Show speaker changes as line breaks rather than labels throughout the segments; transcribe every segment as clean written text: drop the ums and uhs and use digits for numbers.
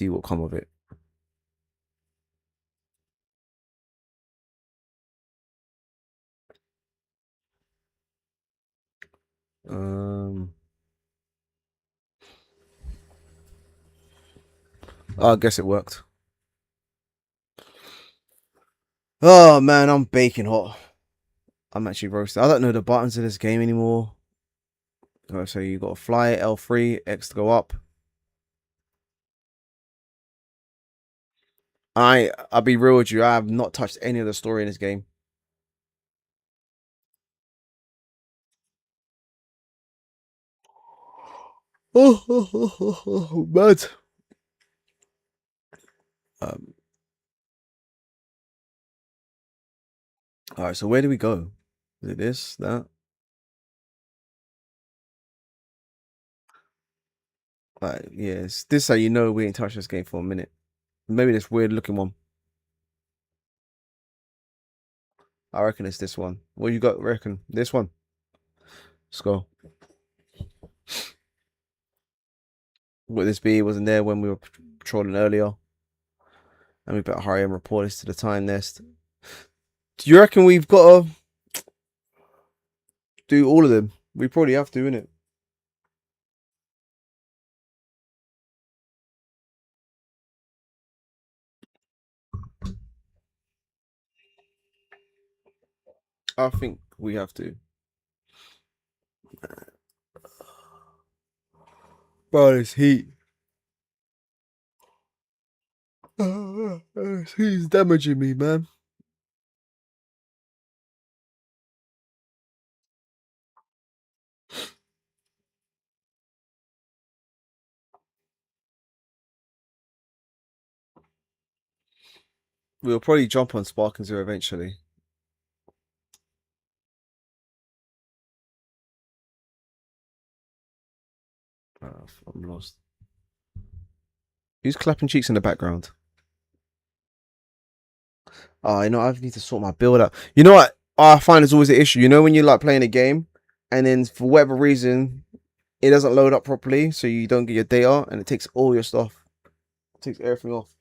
See what come of it. I guess it worked. Oh man, I'm baking hot. I'm actually roasted. I don't know the buttons of this game anymore. So you got to fly, L3, X to go up. I'll be real with you. I have not touched any of the story in this game. Oh, bad. Um. All right. So where do we go? Is it this, that? Like, yeah, it's this how you know we ain't touched this game for a minute. Maybe this weird looking one. I reckon it's this one. What you got? Reckon this one? Let's go. Would this be? It wasn't there when we were patrolling earlier. And we better hurry and report this to the time nest. Do you reckon we've got to do all of them? We probably have to, innit? I think we have to. Bro, this heat. This heat's damaging me, man. We'll probably jump on Spark and Zero eventually. I'm lost. Who's clapping cheeks in the background? Oh, you know, I need to sort my build out. You know what? I find it's always an issue. You know, when you're like playing a game and then for whatever reason it doesn't load up properly, so you don't get your data and it takes all your stuff. It takes everything off.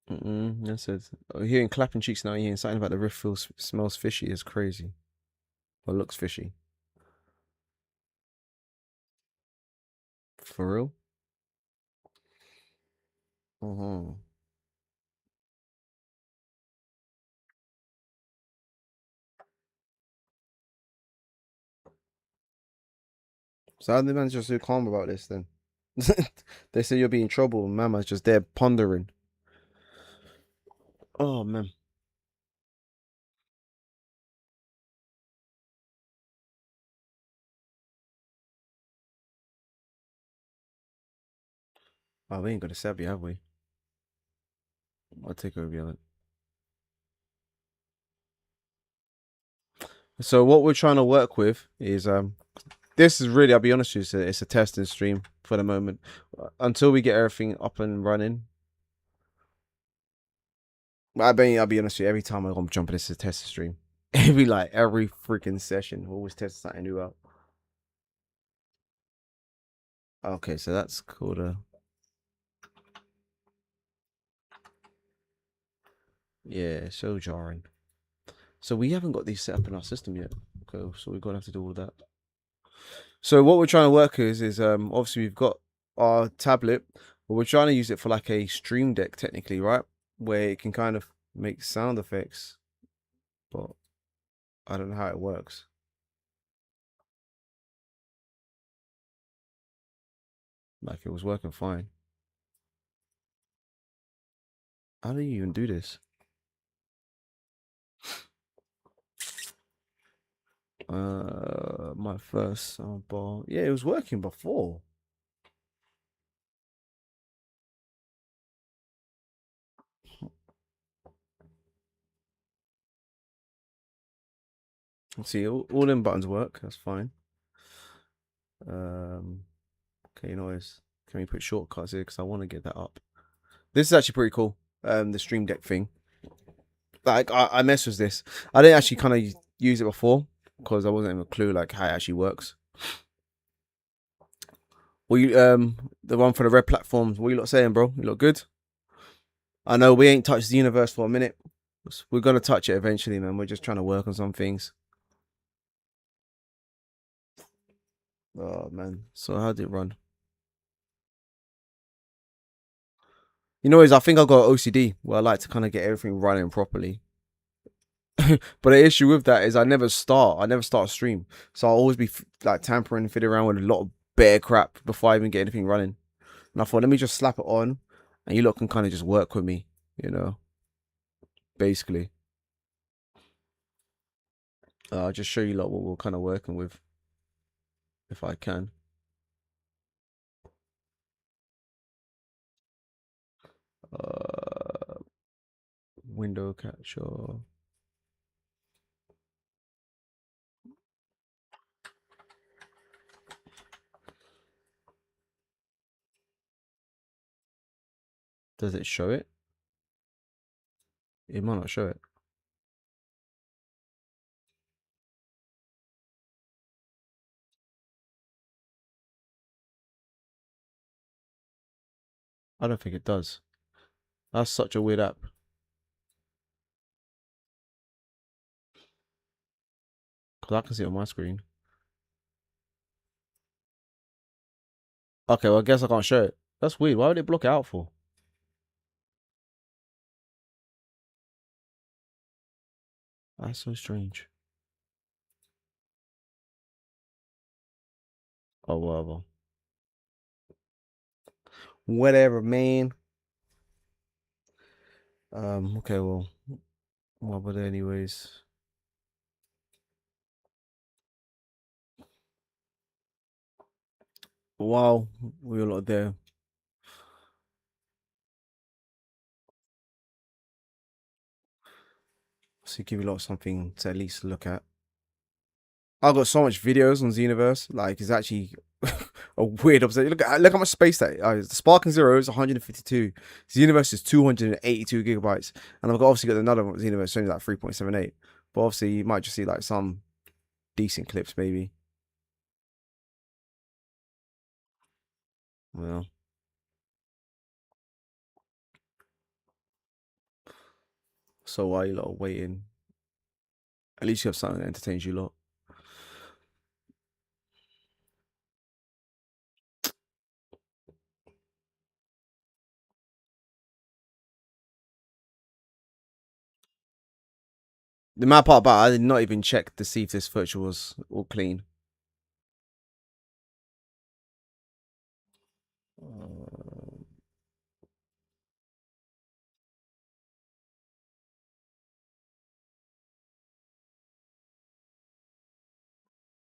That's it. Oh, hearing clapping cheeks now, hearing something about the rift feels smells fishy is crazy. Or looks fishy. For real? Uh-huh. So how did the man just so calm about this then? They say you'll be in trouble, and Mama's just there pondering. Oh man. Oh, we ain't got a Sabi, have we? I'll take over the So what we're trying to work with is this is really, I'll be honest with you, it's a testing stream for the moment. Until we get everything up and running. I'll be honest with you, every time I go jump this is a testing stream. Every freaking session, we're always testing something new out. Okay, so that's called a yeah, so jarring. So we haven't got these set up in our system yet. Okay, so we're gonna have to do all of that. So what we're trying to work is obviously we've got our tablet, but we're trying to use it for like a stream deck technically, right? Where it can kind of make sound effects, but I don't know how it works. Like it was working fine. How do you even do this? My first soundbar. Yeah, it was working before. Let's see, all them buttons work. That's fine. Okay, noise. Can we put shortcuts here? Because I want to get that up. This is actually pretty cool. The stream deck thing. Like I mess with this. I didn't actually kind of use it before because I wasn't even a clue like how it actually works. Well, you the one for the red platforms. What you lot saying, bro? You look good. I know we ain't touched the universe for a minute. We're gonna touch it eventually, man. We're just trying to work on some things. Oh man. So how did it run? You know, I think I got OCD where I like to kind of get everything running properly. But the issue with that is I never start a stream. So I'll always be like tampering and fiddling around with a lot of bare crap before I even get anything running. And I thought, let me just slap it on and you lot can kind of just work with me, you know, basically. I'll just show you lot what we're kind of working with if I can. Window capture. Does it show it? It might not show it. I don't think it does. That's such a weird app. Because I can see it on my screen. Okay, well, I guess I can't show it. That's weird. Why would it block it out for? That's so strange. Oh, whatever. Whatever, man. Okay, well, but anyways. Wow, we were not there. So give you a lot of something to at least look at. I've got so much videos on Xenoverse. Like, it's actually a weird obsession. Look how much space that is. The Sparking Zero is 152. Xenoverse is 282 gigabytes. And I've obviously got another Xenoverse showing like 3.78. But obviously, you might just see like some decent clips, maybe. Well. So while you lot are waiting, at least you have something that entertains you lot. The mad part about it, I did not even check to see if this virtual was all clean.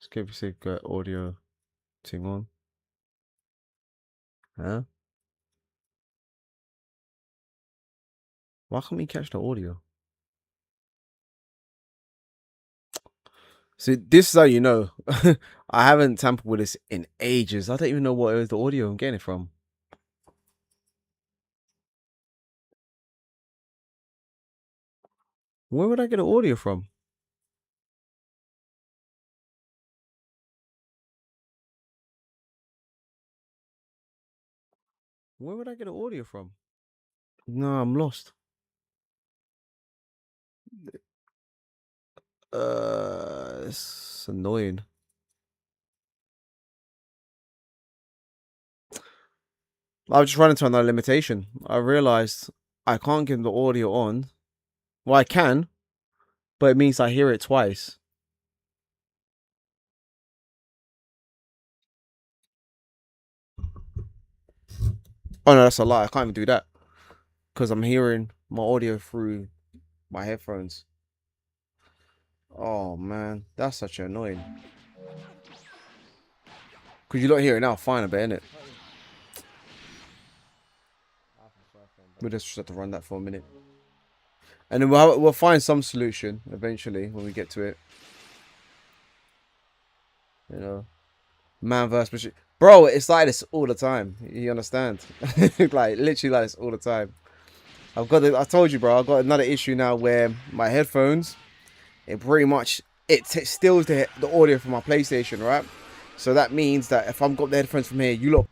Let's give us a audio thing on. Huh? Why can't we catch the audio? See, this is how you know. I haven't tampered with this in ages. I don't even know what is the audio I'm getting it from. Where would I get the audio from? Where would I get the audio from? No, I'm lost. It's annoying. I was just running into another limitation. I realized I can't get the audio on. Well, I can, but it means I hear it twice. Oh no, that's a lie. I can't even do that because I'm hearing my audio through my headphones. Oh man, that's such annoying. Cause you don't hear it now, fine a bit, innit? We'll just have to run that for a minute, and then we'll find some solution eventually when we get to it. You know, man versus machine, bro. It's like this all the time. You understand? Like literally like this all the time. I told you, bro. I've got another issue now where my headphones, it pretty much steals the audio from my PlayStation, right? So that means that if I've got the headphones from here, you look.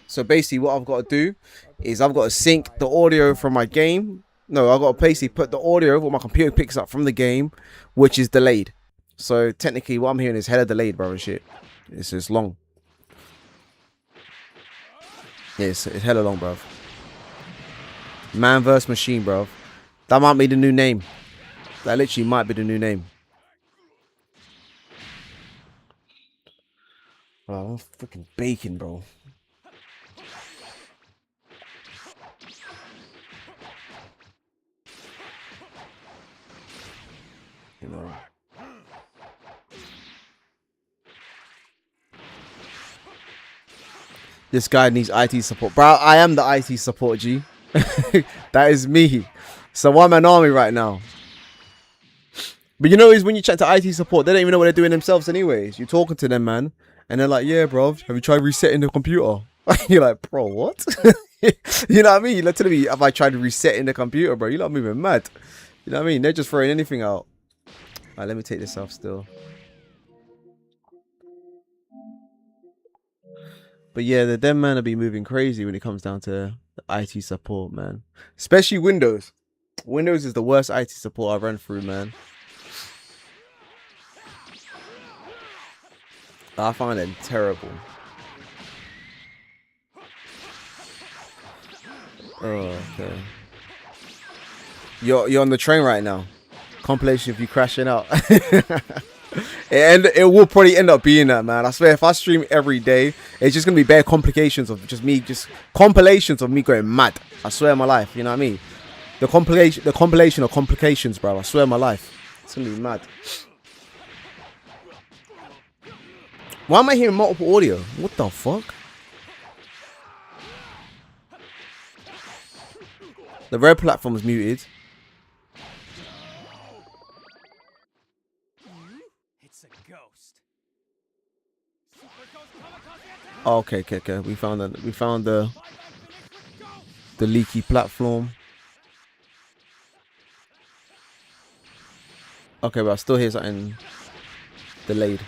So basically, what I've got to do is I've got to sync the audio from my game. No, I've got to basically put the audio what my computer picks up from the game, which is delayed. So technically, what I'm hearing is hella delayed, bro. And shit, it's just long. Yeah, it's hella long, bro. Man vs Machine, bro. That might be the new name. That literally might be the new name. Oh, I'm freaking baking, bro. You know. This guy needs IT support. Bro, I am the IT support, G. That is me. So I'm an army right now. But you know, is when you chat to IT support, they don't even know what they're doing themselves anyways. You're talking to them, man. And they're like, yeah, bro, have you tried resetting the computer? You're like, bro, what? You know what I mean? You're telling me, have I tried resetting the computer, bro? You're not moving mad. You know what I mean? They're just throwing anything out. Alright, let me take this off still. But yeah, the dead man will be moving crazy when it comes down to IT support, man. Especially Windows. Windows is the worst IT support I've run through, man. I find them terrible. Oh, okay. You're on the train right now. Compilation of you crashing out. And it will probably end up being that, man. I swear, if I stream every day, it's just gonna be bare complications of compilations of me going mad. I swear on my life, you know what I mean? The compilation of complications, bro. I swear on my life, it's gonna be mad. Why am I hearing multiple audio? What the fuck? The red platform is muted. Oh, okay. We found the leaky platform. Okay, but I still hear something delayed.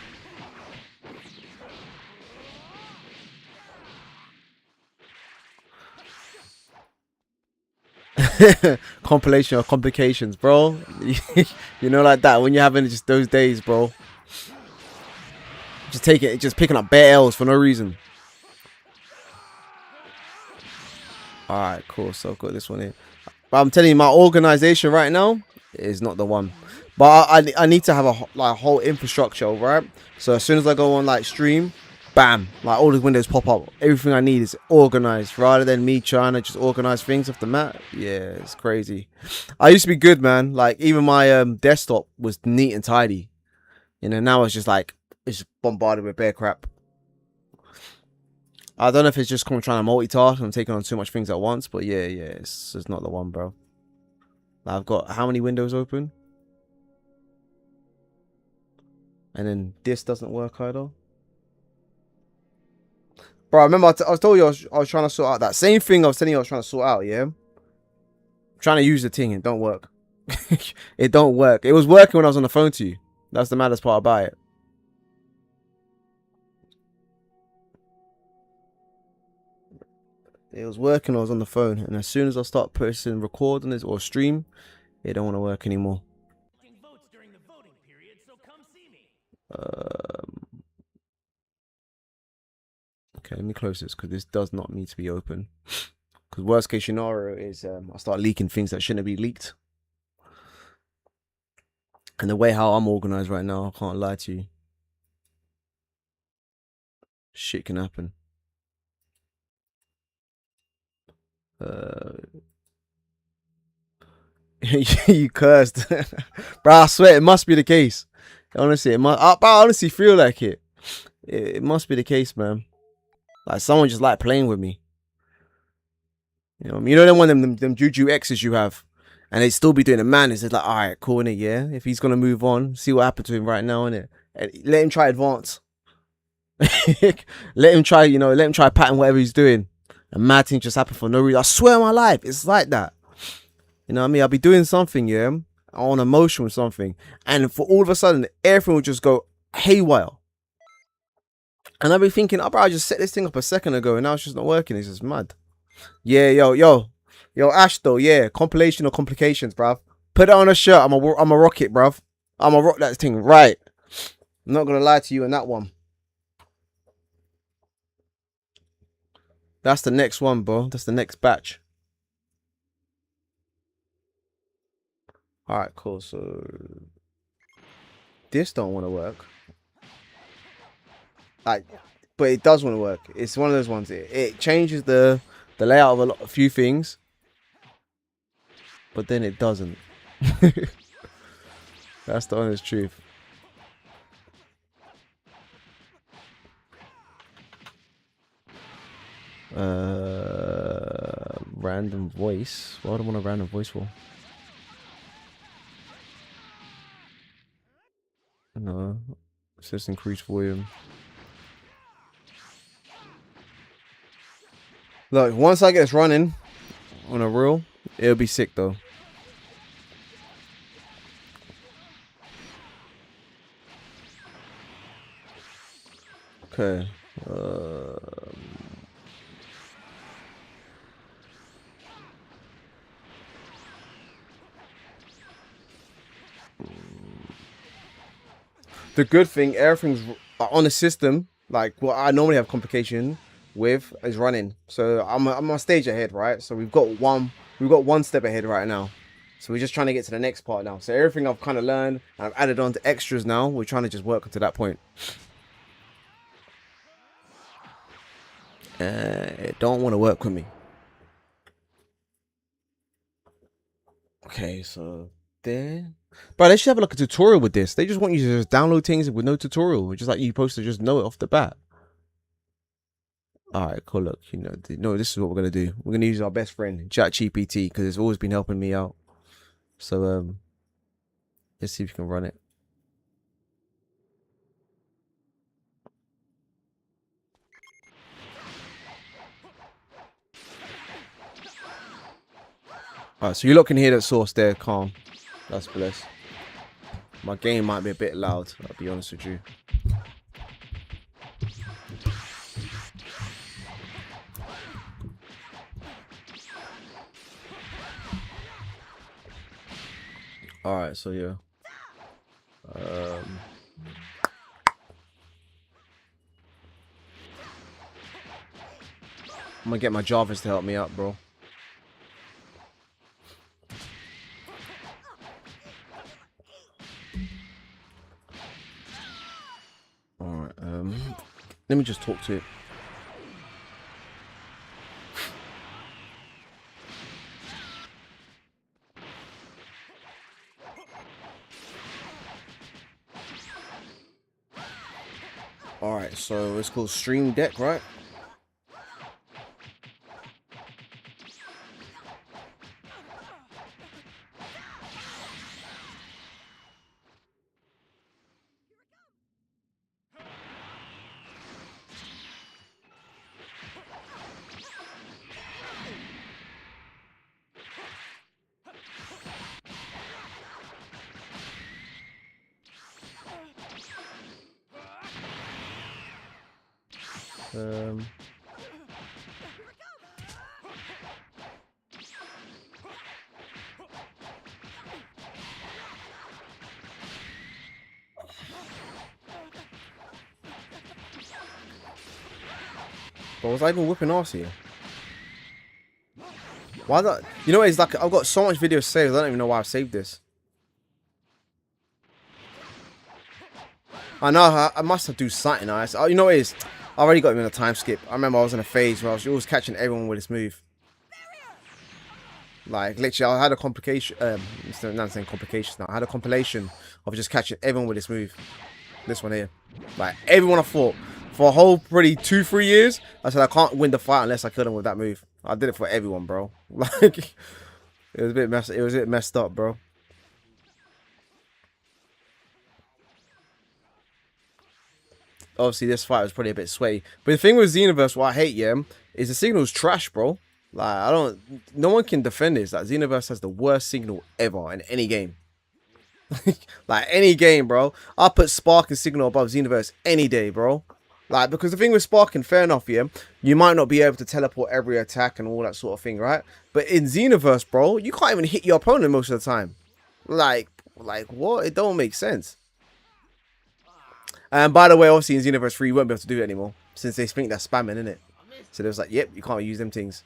Compilation of complications, bro. You know, like that when you're having just those days, bro. Just picking up bare L's for no reason. Alright, cool. So I've got this one here. But I'm telling you, my organization right now is not the one. But I need to have a whole infrastructure, right? So as soon as I go on like stream, bam, like all the windows pop up. Everything I need is organized rather than me trying to just organize things off the mat. Yeah, it's crazy. I used to be good, man. Like even my desktop was neat and tidy. You know, now it's just like it's bombarded with bare crap. I don't know if it's just trying to multitask and taking on too much things at once, but yeah, it's not the one, bro. I've got how many windows open? And then this doesn't work either. Bro, I remember I told you I was trying to sort out that same thing I was telling you I was trying to sort out, yeah? I'm trying to use the thing and it don't work. It don't work. It was working when I was on the phone to you. That's the maddest part about it. It was working when I was on the phone, and as soon as I start pressing record on this or stream, it don't want to work anymore. Okay, let me close this because this does not need to be open. Because worst case scenario is I start leaking things that shouldn't be leaked. And the way how I'm organized right now, I can't lie to you. Shit can happen. You cursed. Bro, I swear it must be the case. Honestly, it must. I honestly feel like it. It must be the case, man. Like someone just like playing with me. You know them one of them Juju X's you have, and they still be doing it. Man, it's like, all right, cool, innit? Yeah, if he's gonna move on, see what happened to him right now, innit? And let him try advance. Let him try, let him try pattern whatever he's doing. and mad things just happen for no reason. I swear on my life, it's like that. You know what I mean? I'll be doing something, yeah, on emotion with something, and for all of a sudden, everything will just go haywire. And I'll be thinking, oh, bro, I just set this thing up a second ago, and now it's just not working. It's just mad. Yeah, yo, Ash, though, yeah, compilation or complications, bruv. Put it on a shirt. I'm a rocket, bruv. I'm a rock that thing, right? I'm not gonna lie to you on that one. That's the next one, bro. That's the next batch. All right, cool. So this don't want to work. Like, but it does want to work. It's one of those ones. It changes the layout of a few things, but then it doesn't. That's the honest truth. Random voice. What do I want a random voice for? No, it's just increased volume. Look, once I get this running on a reel, it'll be sick though. Okay. The good thing, everything's on the system. Like what I normally have complication with is running. So I'm a stage ahead, right? So we've got one step ahead right now. So we're just trying to get to the next part now. So everything I've kind of learned, I've added on to extras now. We're trying to just work to that point. It don't want to work with me. Okay, so there. But they should have like a tutorial with this. They just want you to just download things with no tutorial. Just like you're supposed to just know it off the bat. Alright, cool. Look, no, this is what we're gonna do. We're gonna use our best friend, ChatGPT, because it's always been helping me out. So let's see if we can run it. Alright, so you lot can hear that source there, calm. That's blessed. My game might be a bit loud, I'll be honest with you. Alright, so yeah. I'm gonna get my Jarvis to help me out, bro. Alright, let me just talk to it. Alright, so it's called Stream Deck, right? But was I even whipping ass here? Why that? You know, it's like I've got so much videos saved. I don't even know why I've saved this. I know I must have do something nice. You know what it is? I already got him in a time skip. I remember I was in a phase where I was always catching everyone with this move. Like literally, I had a complication. Not saying complications now. I had a compilation of just catching everyone with this move. This one here, like everyone I fought for a whole pretty 2-3 years. I said I can't win the fight unless I kill them with that move. I did it for everyone, bro. Like it was a bit messed. It was a bit messed up, bro. Obviously, this fight was probably a bit sweaty. But the thing with Xenoverse, what I hate, yeah, is the signal's trash, bro. Like, no one can defend this. Like, Xenoverse has the worst signal ever in any game. Like, any game, bro. I'll put Spark and Signal above Xenoverse any day, bro. Like, because the thing with Sparking, fair enough, yeah, you might not be able to teleport every attack and all that sort of thing, right? But in Xenoverse, bro, you can't even hit your opponent most of the time. Like what? It don't make sense. And by the way, obviously in Xenoverse 3, you won't be able to do it anymore, since they think they're spamming, innit? So they was like, yep, you can't use them things.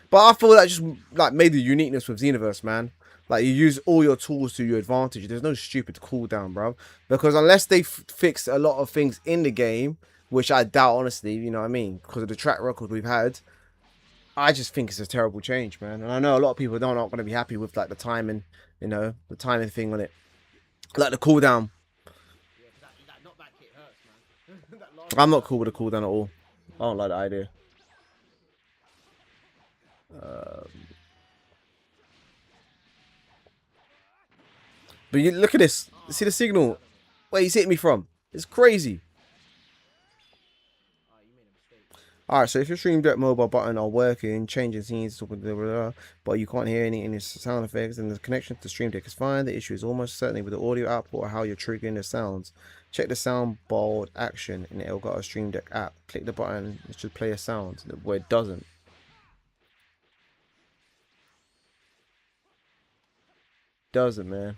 But I feel that just like made the uniqueness with Xenoverse, man. Like, you use all your tools to your advantage. There's no stupid cooldown, bro. Because unless they fixed a lot of things in the game, which I doubt, honestly, you know what I mean? Because of the track record we've had, I just think it's a terrible change, man. And I know a lot of people are not going to be happy with, like, the timing, you know, the timing thing on it. Like, the cooldown. I'm not cool with the cooldown at all. I don't like the idea. But you look at this. See the signal? Where he's hitting me from? It's crazy. Alright, so if your Stream Deck mobile button are working, changing scenes, but you can't hear any sound effects, and the connection to Stream Deck is fine, the issue is almost certainly with the audio output or how you're triggering the sounds. Check the soundboard action in the Elgato Stream Deck app. Click the button, it should play a sound. Where it doesn't. Doesn't, man.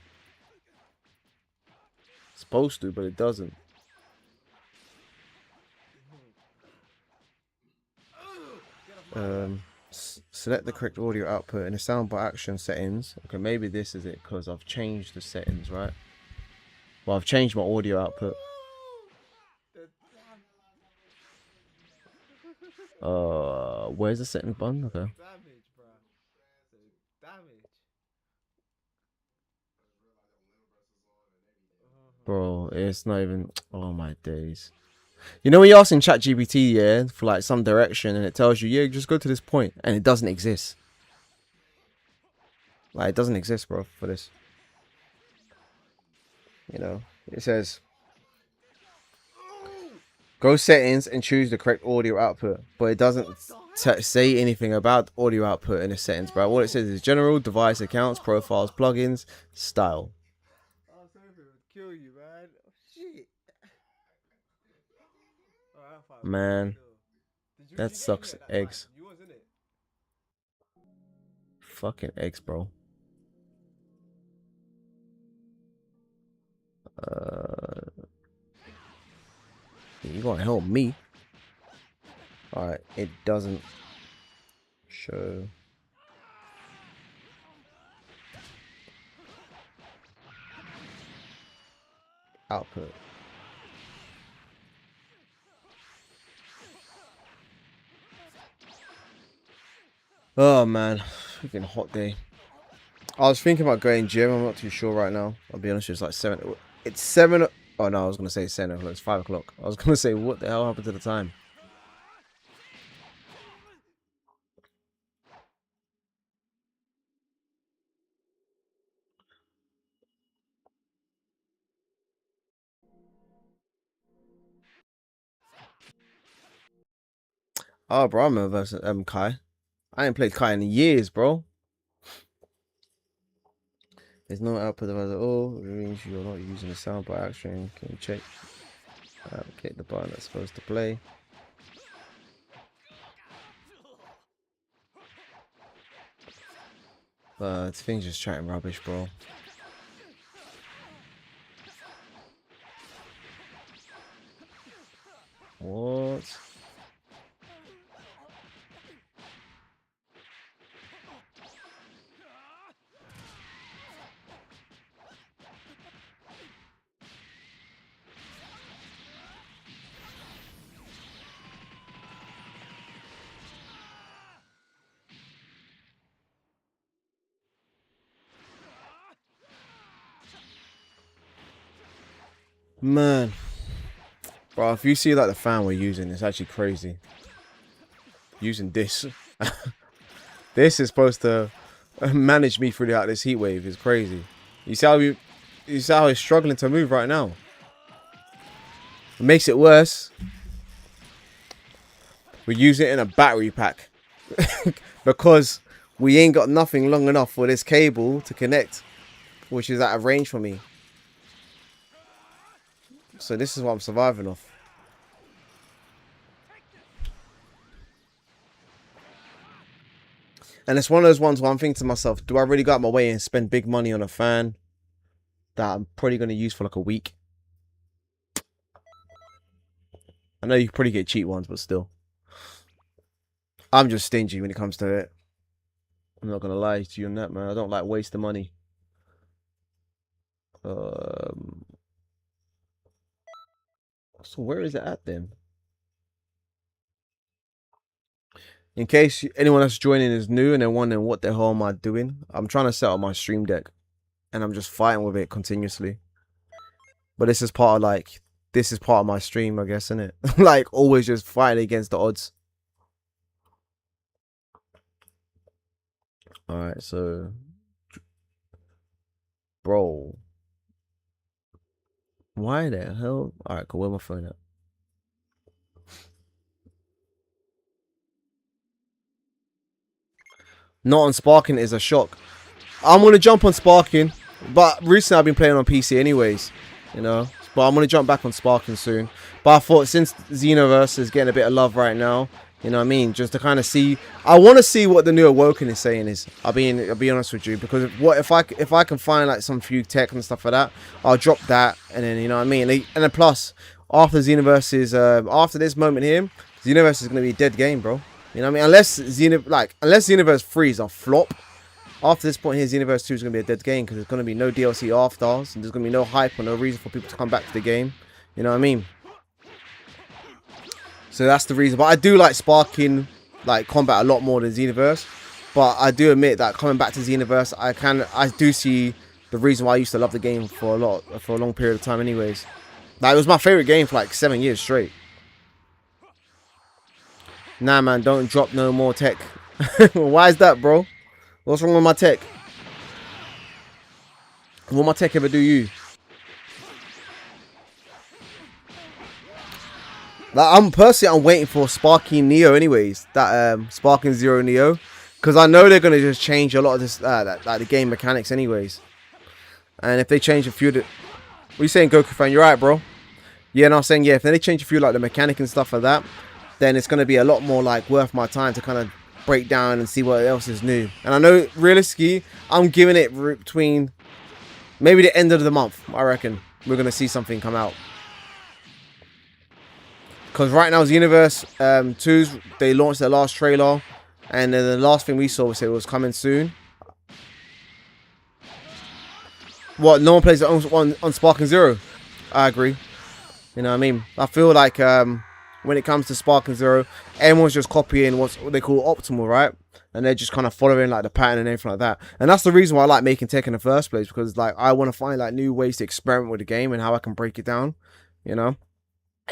It's supposed to, but it doesn't. Select the correct audio output in the soundbar action settings. Okay, maybe this is it because I've changed the settings, right? Well, I've changed my audio output. Where's the settings button? Okay. Bro, it's not even. Oh my days. You know when you're asking ChatGPT, yeah, for like some direction, and it tells you, yeah, just go to this point, and it doesn't exist. Like, it doesn't exist, bro, for this. You know, it says, go settings and choose the correct audio output, but it doesn't say anything about audio output in the settings, bro. What it says is general, device, accounts, profiles, plugins, style. Oh, sorry if it would kill you, man. Oh, shit. Man, that sucks eggs. Fucking eggs, bro. You gonna help me? Alright, it doesn't show. Output. Oh man, freaking hot day. I was thinking about going gym. I'm not too sure right now. I'll be honest, it's like 7. It's 7. Oh no, I was gonna say 7 o'clock. It's 5 o'clock. I was gonna say, what the hell happened to the time? Oh, bro, I'm versus Kai. I ain't played Kai in years, bro. There's no output device at all. It means you're not using the soundbar action. Can you check? Click the button that's supposed to play. This thing's just chatting rubbish, bro. What? Man. Bro, if you see like the fan we're using, it's actually crazy. Using this. This is supposed to manage me through this heat wave. It's crazy. You see how he's struggling to move right now. It makes it worse. We use it in a battery pack because we ain't got nothing long enough for this cable to connect, which is out of range for me. So this is what I'm surviving off. And it's one of those ones where I'm thinking to myself, do I really go out my way and spend big money on a fan that I'm probably going to use for like a week? I know you probably get cheap ones, but still. I'm just stingy when it comes to it. I'm not going to lie to you on that, man. I don't like wasting money. So where is it at then? In case anyone that's joining is new and they're wondering what the hell am I doing, I'm trying to set up my stream deck. And I'm just fighting with it continuously. But this is part of like, this is part of my stream, I guess, isn't it? Like, always just fighting against the odds. Alright, so... Bro. Why the hell? Alright, cool. Where's my phone at? Not on Sparking is a shock. I'm going to jump on Sparking. But recently I've been playing on PC anyways. You know? But I'm going to jump back on Sparking soon. But I thought since Xenoverse is getting a bit of love right now, you know what I mean? Just to kind of see, I want to see what the new Awoken is saying is. I'll be honest with you, because if I can find like some few tech and stuff like that, I'll drop that, and then you know what I mean. And then plus, after Xenoverse is after this moment here, Xenoverse is gonna be a dead game, bro. You know what I mean? Unless Xenoverse 3 is a flop. After this point here, Xenoverse 2 is going to be a dead game because there's going to be no DLC after, and there's going to be no hype or no reason for people to come back to the game. You know what I mean? So that's the reason. But I do like Sparking like combat a lot more than Xenoverse. But I do admit that coming back to Xenoverse, I do see the reason why I used to love the game for a long period of time anyways. Like, it was my favorite game for like 7 years straight. Nah, man, don't drop no more tech. Why is that, bro? What's wrong with my tech? Will my tech ever do you? Like, I'm waiting for Sparking Neo anyways. That Sparking Zero Neo. Because I know they're going to just change a lot of this, like the game mechanics anyways. And if they change a few... What are you saying, Goku fan? You're right, bro. Yeah, and I was saying, yeah, if they change a few like the mechanic and stuff like that, then it's going to be a lot more like worth my time to kind of break down and see what else is new. And I know realistically I'm giving it between maybe the end of the month. I reckon we're gonna see something come out, because right now Xenoverse 2's they launched their last trailer, and then the last thing we saw was it was coming soon. What, no one plays it on Sparking Zero? I agree. You know what I mean? I feel like when it comes to Sparking Zero, everyone's just copying what they call optimal, right? And they're just kind of following like the pattern and everything like that. And that's the reason why I like making tech in the first place, because like I want to find like new ways to experiment with the game and how I can break it down. You know,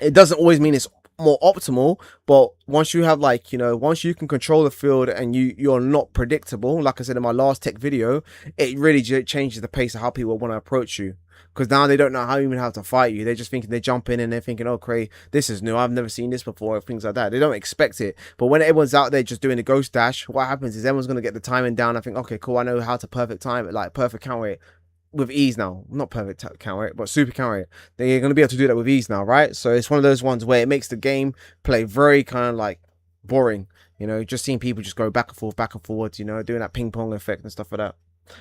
it doesn't always mean it's more optimal, but once you have like, you know, once you can control the field and you're not predictable, like I said in my last tech video, it really changes the pace of how people want to approach you. Because now they don't know even how to fight you. They're just thinking, they jump in and they're thinking, oh, great, this is new. I've never seen this before, things like that. They don't expect it. But when everyone's out there just doing the ghost dash, what happens is everyone's going to get the timing down. I think, okay, cool, I know how to perfect time it, like perfect counter it with ease now. Not perfect counter it, but super counter it. They're going to be able to do that with ease now, right? So it's one of those ones where it makes the game play very kind of like boring. You know, just seeing people just go back and forth, you know, doing that ping pong effect and stuff like that.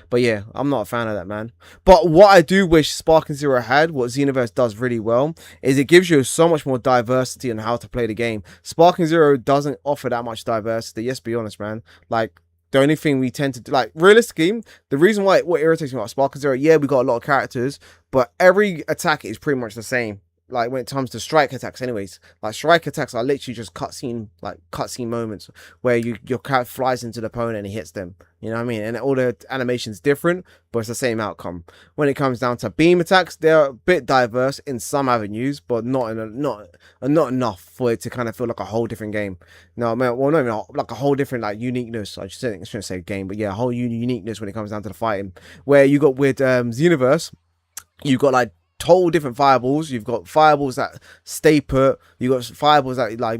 But yeah, I'm not a fan of that, man. But what I do wish Sparking Zero had, what Xenoverse does really well, is it gives you so much more diversity on how to play the game. Sparking Zero doesn't offer that much diversity. Let's be honest, man. Like, the only thing we tend to do, like, realistically, the reason why what irritates me about Sparking Zero, yeah, we got a lot of characters, but every attack is pretty much the same. Like, when it comes to strike attacks anyways, like strike attacks are literally just cutscene moments where your character flies into the opponent and he hits them, you know what I mean? And all the animation's different, but it's the same outcome. When it comes down to beam attacks, they're a bit diverse in some avenues, but not enough for it to kind of feel like a whole different game. No, man, well, not even like a whole different like uniqueness. I shouldn't say game, but yeah, a whole uniqueness when it comes down to the fighting. Where you got with Xenoverse, you got like total different fireballs. You've got fireballs that stay put. You've got fireballs that, like,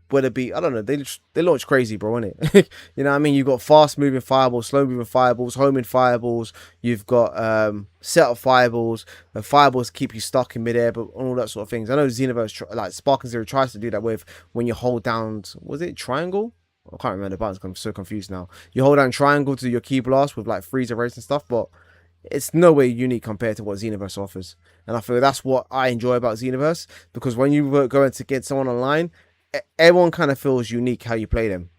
whether it be, I don't know, they launch crazy, bro, innit? You know what I mean? You've got fast moving fireballs, slow moving fireballs, homing fireballs. You've got setup fireballs, and fireballs keep you stuck in midair, but all that sort of things. I know Xenoverse, like Sparking Zero, tries to do that with when you hold down, was it triangle? I can't remember the buttons. I'm so confused now. You hold down triangle to your key blast with like freezer rates and stuff, but it's no way unique compared to what Xenoverse offers. And I feel that's what I enjoy about Xenoverse, because when you go in to get someone online, everyone kind of feels unique how you play them,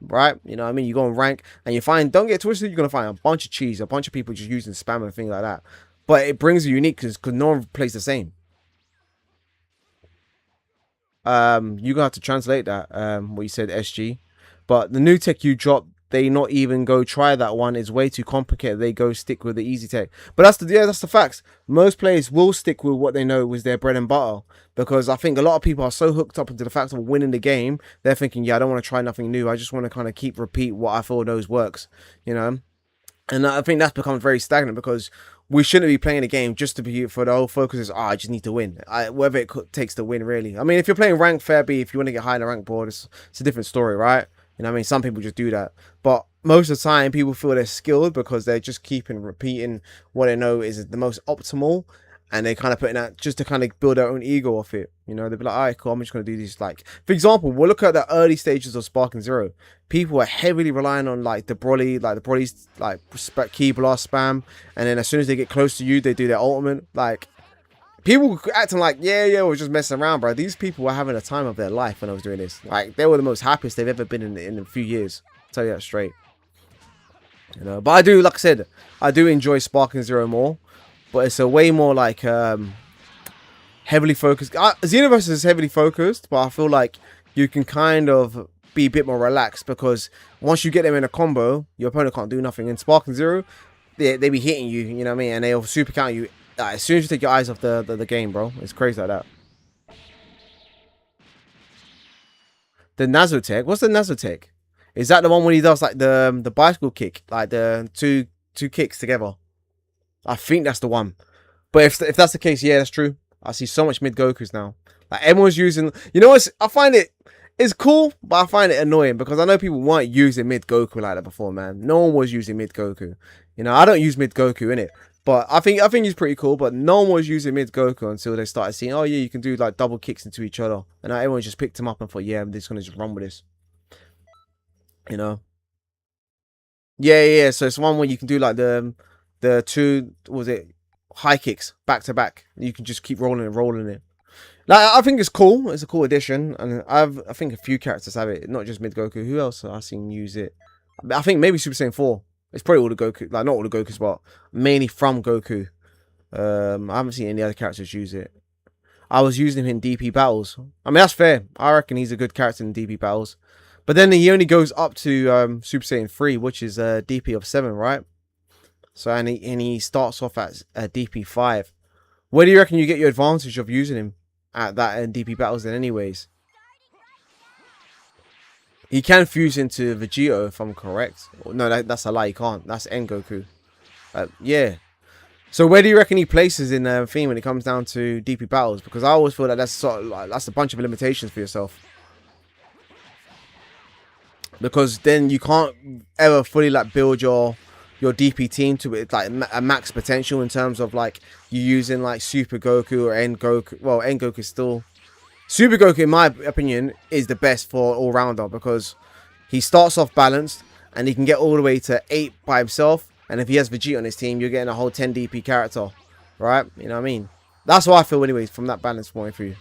right? You know what I mean? You go on rank and you find, don't get twisted, you're going to find a bunch of cheese, a bunch of people just using spam and things like that. But it brings you unique because no one plays the same. You're gonna have to translate that, what you said, SG. But the new tech you dropped, they not even go try that one. It's way too complicated. They go stick with the easy tech. But that's the facts. Most players will stick with what they know was their bread and butter, because I think a lot of people are so hooked up into the fact of winning the game, they're thinking, yeah, I don't want to try nothing new. I just want to kind of repeat what I feel knows works, you know. And I think that's become very stagnant, because we shouldn't be playing a game just to be, for the whole focus is, I just need to win. Whether it takes to win, really. I mean, if you're playing ranked, fair be. If you want to get high in the rank board, it's a different story, right? You know what I mean? Some people just do that. But most of the time, people feel they're skilled because they're just repeating what they know is the most optimal. And they kind of putting that just to kind of build their own ego off it. You know, they'll be like, all right, cool, I'm just going to do these. Like, for example, we'll look at the early stages of Sparking Zero. People are heavily relying on, like, the Broly's, like, key blast spam. And then as soon as they get close to you, they do their ultimate. Like, people acting like, yeah, we're just messing around, bro. These people were having a time of their life when I was doing this. Like, they were the most happiest they've ever been in a few years. I'll tell you that straight. You know, but I do, like I said, I do enjoy Sparking Zero more. But it's a way more like heavily focused. Xenoverse is heavily focused, but I feel like you can kind of be a bit more relaxed, because once you get them in a combo, your opponent can't do nothing. In Sparking Zero, they be hitting you, you know what I mean? And they'll super counter you as soon as you take your eyes off the game, bro. It's crazy like that. The Nazotech? What's the Nazotech? Is that the one when he does like the bicycle kick? Like the two kicks together? I think that's the one. But if that's the case, yeah, that's true. I see so much mid Gokus now. Like, everyone's using, you know what? I find it's cool, but I find it annoying, because I know people weren't using mid Goku like that before, man. No one was using mid Goku. You know, I don't use mid Goku in it, but I think he's pretty cool. But no one was using mid Goku until they started seeing, oh yeah, you can do like double kicks into each other, and now everyone just picked him up and thought, yeah, I'm just gonna just run with this. You know. Yeah. So it's one where you can do like the two, was it, high kicks back to back. You can just keep rolling it. Like, I think it's cool. It's a cool addition, and I think a few characters have it, not just mid Goku. Who else I've seen use it? I think maybe Super Saiyan 4. It's probably all the Goku, like not all the Gokus, but mainly from Goku. I haven't seen any other characters use it. I was using him in DP battles. I mean, that's fair. I reckon he's a good character in DP battles. But then he only goes up to Super Saiyan 3, which is DP of 7, right? So, and he starts off at DP 5. Where do you reckon you get your advantage of using him at that DP battles then anyways? He can fuse into Vegito, if I'm correct. No, that's a lie, he can't. That's Goku. Yeah. So where do you reckon he places in the theme when it comes down to DP battles? Because I always feel that that's sort of like, that's a bunch of limitations for yourself. Because then you can't ever fully like build your DP team to it like a max potential in terms of like you using like Super Goku or End Goku. Well, End Goku is still Super Goku, in my opinion, is the best for all rounder, because he starts off balanced and he can get all the way to 8 by himself. And if he has Vegeta on his team, you're getting a whole 10 DP character, right? You know what I mean? That's what I feel, anyways, from that balance point of view.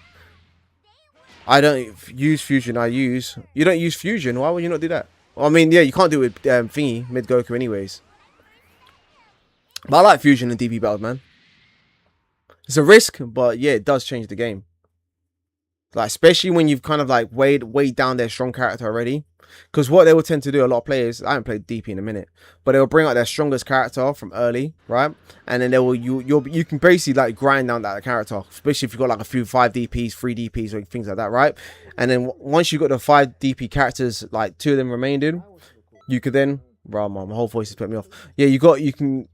I don't use fusion. You don't use fusion. Why would you not do that? Well, I mean, yeah, you can't do it with thingy mid Goku, anyways. But I like fusion and DP battles, man. It's a risk, but yeah, it does change the game. Like, especially when you've kind of like weighed down their strong character already. Because what they will tend to do, a lot of players, I haven't played DP in a minute, but they'll bring out their strongest character from early, right? And then they will you can basically like grind down that character, especially if you've got like a few 5 DPs, 3 DPs, or things like that, right? And then once you've got the 5 DP characters, like 2 of them remained in, you could then, bro, my whole voice is putting me off. Yeah,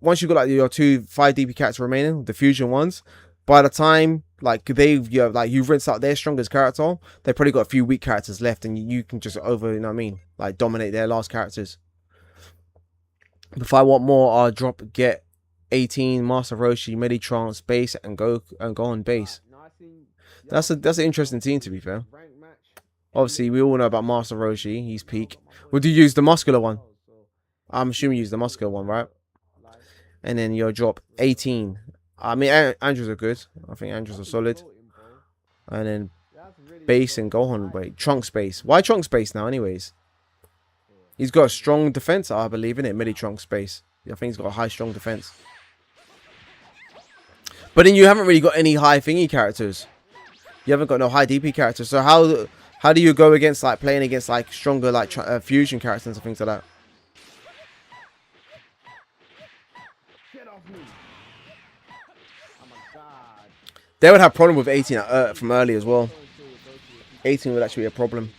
once you've got like your 5 DP characters remaining, the fusion ones, by the time like you've rinsed out their strongest character, they probably got a few weak characters left, and you can just you know what I mean, like dominate their last characters. If I want more, I'll get 18 Master Roshi, Meditrance base, and go on base. That's an interesting team, to be fair. Obviously, we all know about Master Roshi. He's peak. Would you use the muscular one? I'm assuming you use the muscular one, right? And then you'll drop 18. I mean, Andrews are good. I think Andrews are solid. And then base and Gohan. Wait, Trunks base. Why Trunks base now, anyways? He's got a strong defense, I believe, in it. Midi Trunks base. I think he's got a high, strong defense. But then you haven't really got any high thingy characters. You haven't got no high DP characters. So how do you go against like playing against like stronger like fusion characters and things like that? They would have problem with 18 from early as well. 18 would actually be a problem.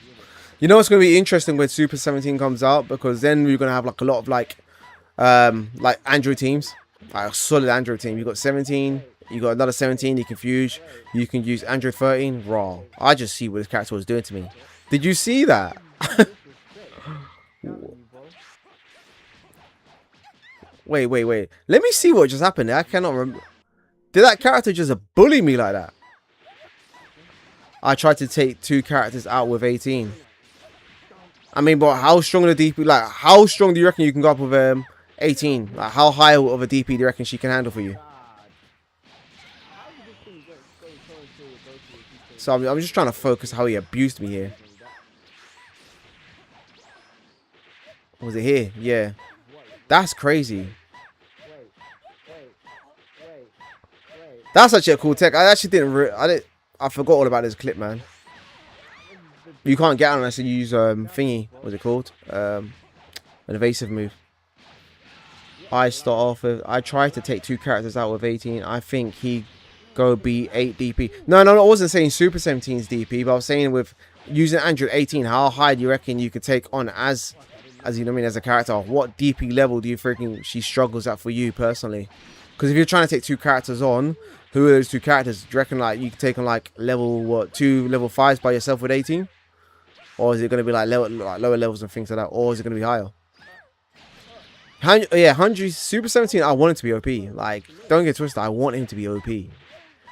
You know what's going to be interesting when Super 17 comes out, because then we're going to have like a lot of like Android teams, like a solid Android team. You got 17, you got another 17. You can fuse. You can use Android 13. Raw. I just see what this character was doing to me. Did you see that? Wait. Let me see what just happened. I cannot remember. Did that character just bully me like that? I tried to take 2 characters out with 18. I mean, but how strong of a DP? Like, how strong do you reckon you can go up with 18? Like, how high of a DP do you reckon she can handle for you? So I'm just trying to focus how he abused me here. Was it here? Yeah. That's crazy. That's actually a cool tech. I actually I forgot all about this clip, man. You can't get out unless you use thingy. What's it called? An evasive move. I start off with. I tried to take 2 characters out with 18. I think he go be 8 DP. No, I wasn't saying Super 17's DP, but I was saying with using Android 18, how high do you reckon you could take on as you know what I mean, as a character? What DP level do you freaking she struggles at for you personally? Because if you're trying to take 2 characters on, who are those 2 characters? Do you reckon like you can take on like level 2 level 5s by yourself with 18? Or is it going to be like lower levels and things like that? Or is it going to be higher? Yeah, 100 Super 17. I want it to be OP. Like, don't get twisted. I want him to be OP.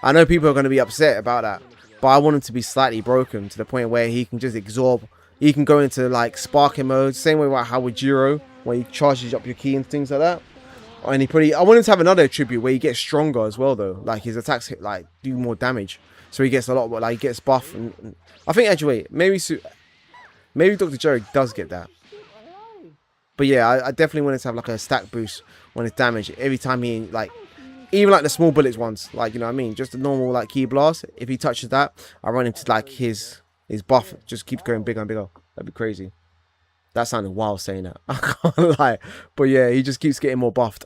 I know people are going to be upset about that, but I want him to be slightly broken to the point where he can just absorb. He can go into like sparking mode, same way like how with Jiro, where he charges up your key and things like that. And I want him to have another attribute where he gets stronger as well, though. Like his attacks like do more damage, so he gets a lot more. Like he gets buff. And I think actually maybe Dr. Jerry does get that. But yeah, I definitely want him to have like a stack boost on his damage every time he like. Even like the small bullets ones, like, you know what I mean? Just a normal like key blast. If he touches that, I run him to like his buff just keeps going bigger and bigger. That'd be crazy. That sounded wild saying that. I can't lie. But yeah, he just keeps getting more buffed.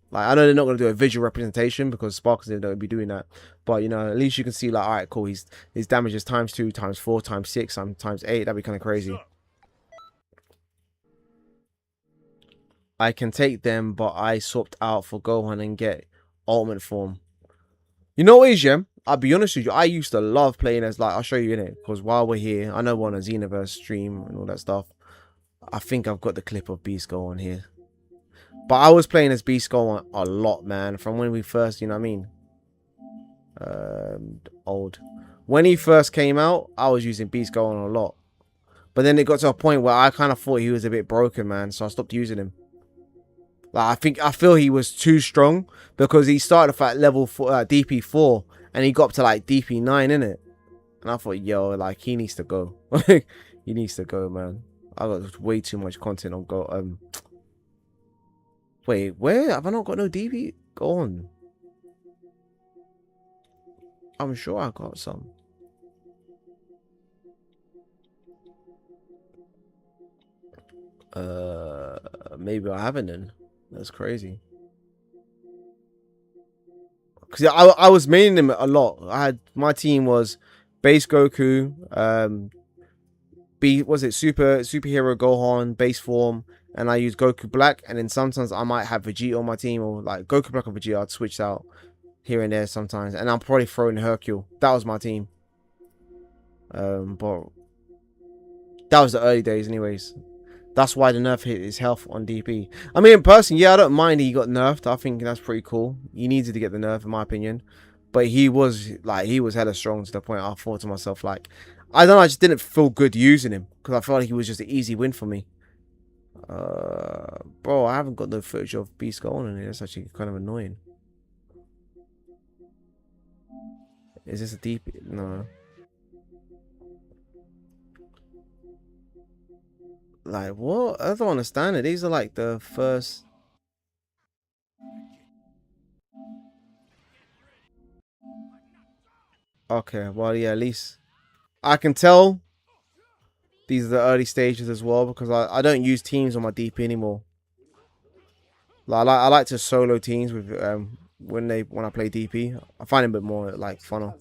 Like, I know they're not going to do a visual representation because Sparkles don't be doing that. But, you know, at least you can see like, all right, cool. His damage is ×2, ×4, ×6, ×8. That'd be kind of crazy. I can take them, but I swapped out for Gohan and get ultimate form. You know what is, yeah? I'll be honest with you, I used to love playing as like, I'll show you in it, because while we're here, I know we're on a Xenoverse stream and all that stuff. I think I've got the clip of Beast Gohan here. But I was playing as Beast Gohan a lot, man, from when we first, you know what I mean? When he first came out, I was using Beast Gohan a lot. But then it got to a point where I kind of thought he was a bit broken, man, so I stopped using him. Like, I feel he was too strong because he started off at level 4, DP 4 and he got up to like DP 9, innit? And I thought, yo, like, he needs to go. He needs to go, man. I got way too much content on Go. Wait, where have I not got no DP? Go on. I'm sure I got some. Maybe I haven't then. That's crazy. Because I was maining him a lot. My team was base Goku, superhero Gohan, base form, and I use Goku Black, and then sometimes I might have Vegeta on my team, or like Goku Black and Vegeta. I'd switch out here and there sometimes, and I'm probably throwing Hercule. That was my team. But that was the early days, anyways. That's why the nerf hit his health on DP. I mean, in person, yeah, I don't mind he got nerfed. I think that's pretty cool. He needed to get the nerf, in my opinion. But he was hella strong to the point I thought to myself, like, I don't know, I just didn't feel good using him because I felt like he was just an easy win for me. Bro, I haven't got no footage of Beast going in here. That's actually kind of annoying. Is this a deep? No. Like, what? I don't understand it. These are like the first. Okay, well, yeah, at least I can tell these are the early stages as well because I don't use teams on my DP anymore. Like, I like to solo teams with when I play DP. I find it a bit more like funner.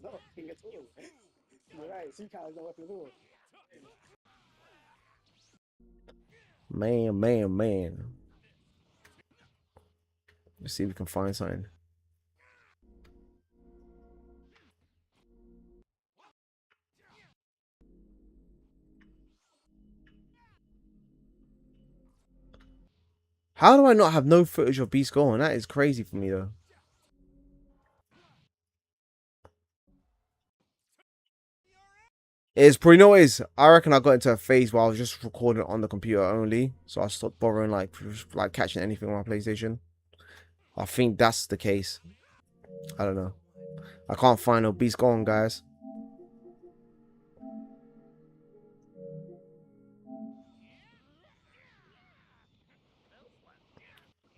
Man. Let's see if we can find something. How do I not have no footage of Beast going? That is crazy for me though. It's pretty noise. I reckon I got into a phase where I was just recording on the computer only, so I stopped bothering like catching anything on my PlayStation. I think that's the case. I don't know. I can't find no Beast going, guys.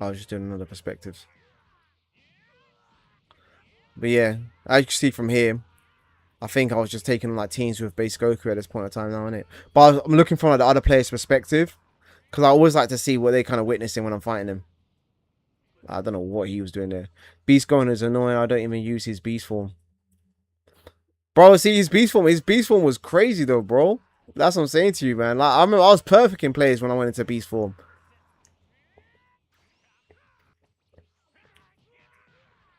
I was just doing another perspectives. But yeah, as you can see from here, I think I was just taking like teams with base Goku at this point in time now, innit? But I'm looking from like, the other player's perspective, because I always like to see what they're kind of witnessing when I'm fighting them. I don't know what he was doing there. Beast going is annoying. I don't even use his beast form. Bro, see his beast form. His beast form was crazy though, bro. That's what I'm saying to you, man. Like I remember I was perfect in plays when I went into beast form.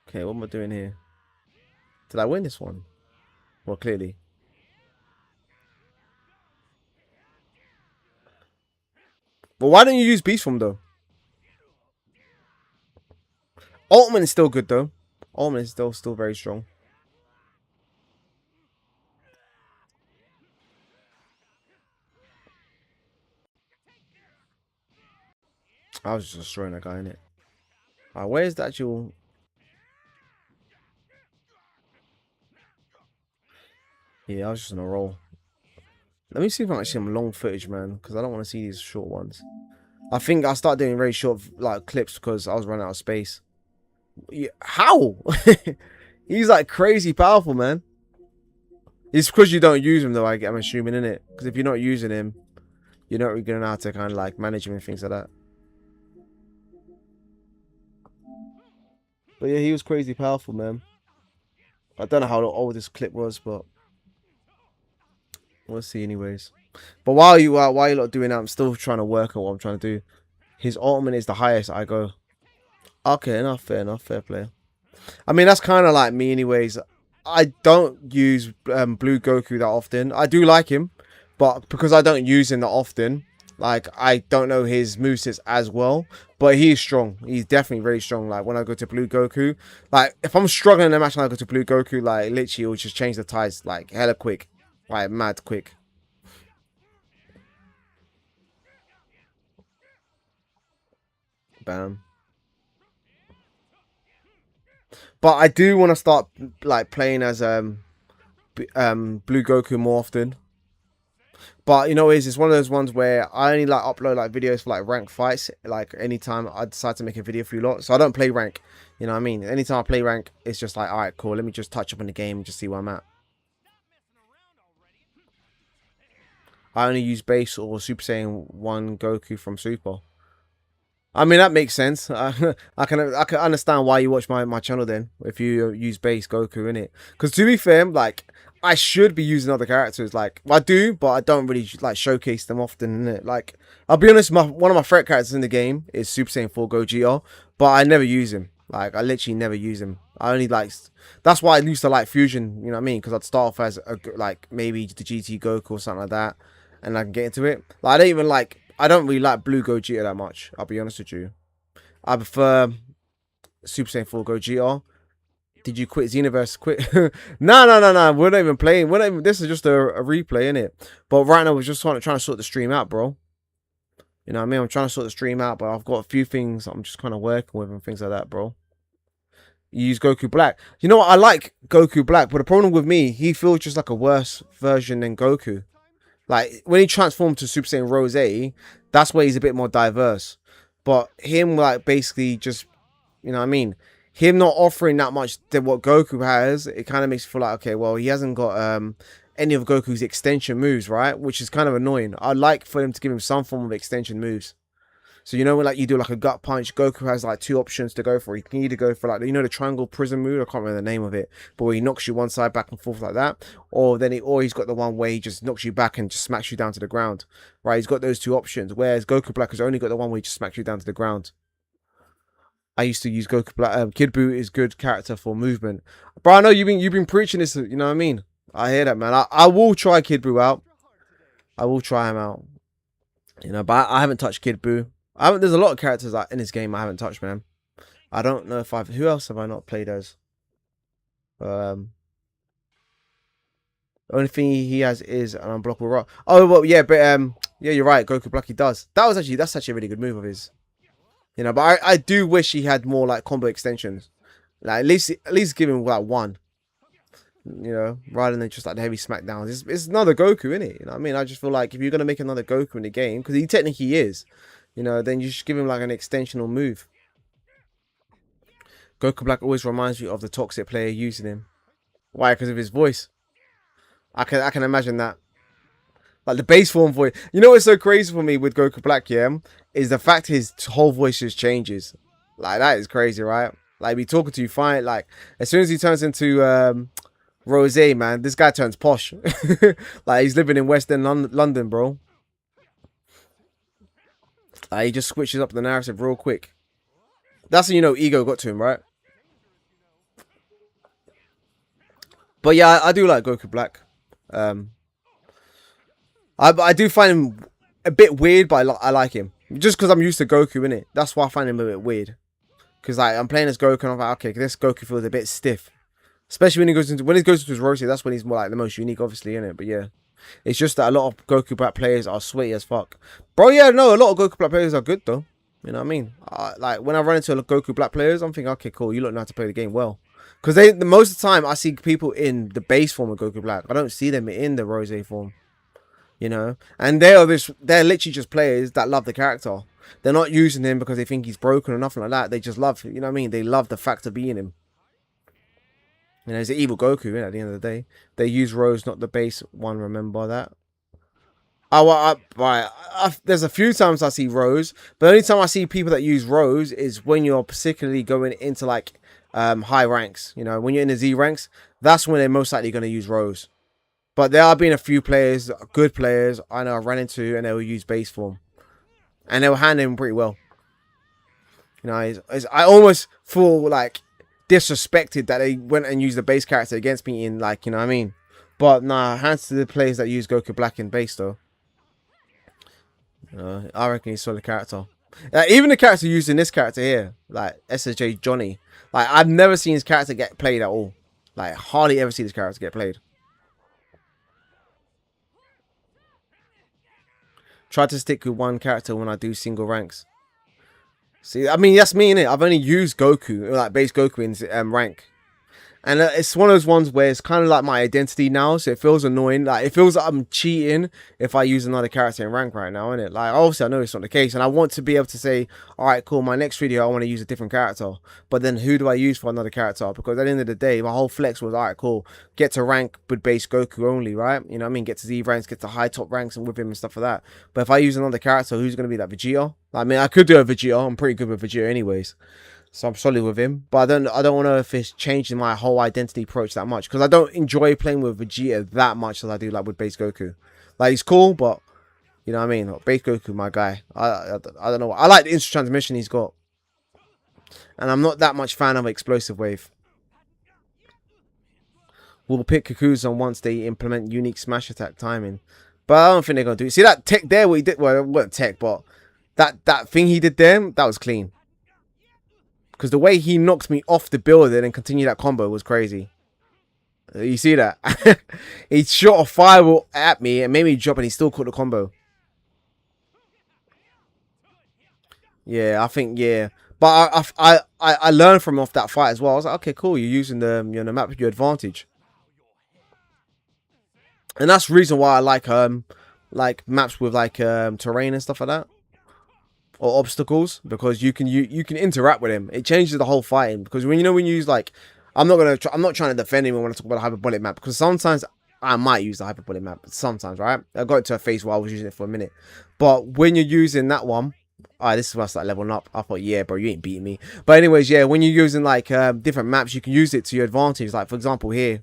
Okay, what am I doing here? Did I win this one? Well, clearly. But why don't you use beast form though? Ultimate is still good though. Ultimate is still very strong. I was just destroying that guy in it. Where's the actual? Yeah, I was just on a roll. Let me see if I can see some long footage, man, because I don't want to see these short ones. I think I started doing very short like clips because I was running out of space. Yeah, how? He's like crazy powerful, man. It's because you don't use him though. I'm assuming, in it, because if you're not using him, you're not really gonna know how to kind of like manage him and things like that. But yeah, he was crazy powerful, man. I don't know how old this clip was, but we'll see anyways. But while you're not doing that, I'm still trying to work on what I'm trying to do. His ultimate is the highest I go. Okay, enough, fair play. I mean, that's kind of like me anyways. I don't use Blue Goku that often. I do like him, but because I don't use him that often, like, I don't know his movesets as well. But he's strong. He's definitely very strong. Like, when I go to Blue Goku, like, if I'm struggling in a match and I go to Blue Goku, like, literally, it'll just change the tides, like, hella quick. Like, mad quick. Bam. But I do want to start, like, playing as Blue Goku more often. But you know, it's one of those ones where I only like upload like videos for like rank fights. Like anytime I decide to make a video for you lot, so I don't play rank. You know what I mean? Anytime I play rank, it's just like, all right, cool. Let me just touch up in the game and just see where I'm at. I only use base or Super Saiyan 1 Goku from Super. I mean, that makes sense. I can understand why you watch my channel then, if you use base Goku in it. Because to be fair, like, I should be using other characters. Like, I do, but I don't really like showcase them often, innit? Like, I'll be honest, one of my favorite characters in the game is Super Saiyan 4 Gogeta, but I never use him. Like, I literally never use him. I only like, that's why I used to like Fusion, you know what I mean? Because I'd start off as like maybe the GT Goku or something like that, and I can get into it. Like I don't really like Blue Gogeta that much. I'll be honest with you. I prefer Super Saiyan 4 Gogeta. Did you quit Xenoverse? Quit? No. We're not even playing. This is just a replay, innit? But right now we're just trying to sort the stream out, bro. You know what I mean? I'm trying to sort the stream out, but I've got a few things I'm just kind of working with and things like that, bro. You use Goku Black. You know what? I like Goku Black, but the problem with me, he feels just like a worse version than Goku. Like, when he transformed to Super Saiyan Rose, that's where he's a bit more diverse. But him, like, basically just, you know what I mean? Him not offering that much than what Goku has, it kind of makes you feel like, okay, well, he hasn't got any of Goku's extension moves, right? Which is kind of annoying. I'd like for them to give him some form of extension moves. So, you know, when like you do like a gut punch, Goku has like two options to go for. He can either go for like, you know, the triangle prism move. I can't remember the name of it, but where he knocks you one side back and forth like that, or he's got the one where he just knocks you back and just smacks you down to the ground. Right? He's got those two options. Whereas Goku Black has only got the one where he just smacks you down to the ground. I used to use Goku Black. Kid Buu is good character for movement. Bro, I know you've been preaching this. You know what I mean? I hear that, man. I will try Kid Buu out. I will try him out. You know, but I haven't touched Kid Buu. There's a lot of characters in this game I haven't touched, man. I don't know if who else have I not played as? The only thing he has is an unblockable rock. Oh well, yeah, but yeah, you're right. Goku Black, he does. That's actually a really good move of his. You know, but I do wish he had more like combo extensions. Like at least give him like one. You know, rather than just like the heavy smackdowns. It's another Goku, innit? You know what I mean? I just feel like if you're gonna make another Goku in the game, because he technically is, you know, then you should give him like an extensional move. Goku Black always reminds me of the toxic player using him. Why? Because of his voice. I can imagine that. Like the base form voice. You know what's so crazy for me with Goku Black, yeah? Is the fact his whole voice just changes. Like that is crazy, right? Like be talking to you fine. Like as soon as he turns into Rose, man, this guy turns posh. Like he's living in West End London, bro. He just switches up the narrative real quick. That's when you know ego got to him, right? But yeah, I do like Goku Black. I do find him a bit weird, but I like him. Just because I'm used to Goku, innit? That's why I find him a bit weird. Because like I'm playing as Goku and I'm like, okay, this Goku feels a bit stiff. Especially when he goes into his Roshi, that's when he's more like the most unique, obviously, innit? But yeah. It's just that a lot of Goku Black players are sweaty as fuck. Bro, yeah, no, a lot of Goku Black players are good though. You know what I mean? Like when I run into Goku Black players, I'm thinking, okay, cool, you look know how to play the game well. Because most of the time I see people in the base form of Goku Black. I don't see them in the Rose form. You know, and they're literally just players that love the character. They're not using him because they think he's broken or nothing like that. They just love, you know what I mean? They love the fact of being him. You know, he's an evil Goku, at the end of the day. They use Rose, not the base one, remember that? There's a few times I see Rose, but the only time I see people that use Rose is when you're particularly going into like high ranks. You know, when you're in the Z ranks, that's when they're most likely going to use Rose. But there have been a few players, good players, I know I ran into, and they will use base form. And they will handle him pretty well. You know, I almost feel like disrespected that they went and used the base character against me in, like, you know what I mean? But nah, hands to the players that use Goku Black in base, though. I reckon he's a solid character. Even the character used in this character here, like SSJ Johnny, like, I've never seen his character get played at all. Like, hardly ever see this character get played. Try to stick with one character when I do single ranks. See, I mean, that's me, innit? I've only used Goku, like base Goku in rank. And it's one of those ones where it's kind of like my identity now, so it feels annoying. Like, it feels like I'm cheating if I use another character in rank right now, innit? Like, obviously, I know it's not the case, and I want to be able to say, alright, cool, my next video, I want to use a different character. But then, who do I use for another character? Because at the end of the day, my whole flex was, alright, cool, get to rank with base Goku only, right? You know what I mean? Get to Z ranks, get to high top ranks, and with him and stuff like that. But if I use another character, who's going to be that? Vegeta? I mean, I could do a Vegeta. I'm pretty good with Vegeta anyways. So I'm solid with him, but I don't want to know if it's changing my whole identity approach that much, because I don't enjoy playing with Vegeta that much as I do like with base Goku. Like, he's cool, but you know what I mean. Base Goku, my guy. I don't know. I like the instant transmission he's got, and I'm not that much fan of Explosive Wave. will pick Kakuzan once they implement unique smash attack timing. But I don't think they're gonna do it. See that tech there? What he did? Well, it wasn't tech, but that thing he did there, that was clean. Because the way he knocked me off the building and continued that combo was crazy. You see that? He shot a fireball at me and made me drop, and he still caught the combo. Yeah, I think yeah. But I learned from off that fight as well. I was like, okay, cool. You're using the map to your advantage, and that's the reason why I like maps with like terrain and stuff like that, or obstacles, because you can interact with him. It changes the whole fighting, because when you use like, I'm not trying to defend him when I talk about a hyperbolic map, because sometimes I might use the hyperbolic map. Sometimes, right? I got into a phase where I was using it for a minute, but when you're using that one. Alright, this is where I start leveling up. I thought, yeah, bro, you ain't beating me. But anyways, yeah, when you're using like different maps, you can use it to your advantage. Like for example, here,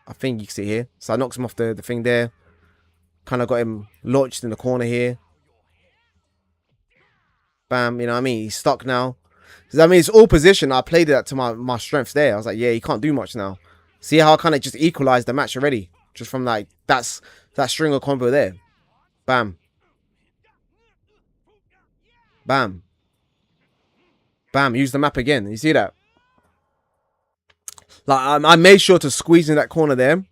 I think you can see here. So I knocked him off the thing there. Kind of got him launched in the corner here. Bam, you know what I mean? He's stuck now. I mean, it's all position. I played it to my strengths there. I was like, yeah, he can't do much now. See how I kind of just equalized the match already, just from like that string of combo there. Bam. Bam. Bam. Use the map again. You see that? Like, I made sure to squeeze in that corner there.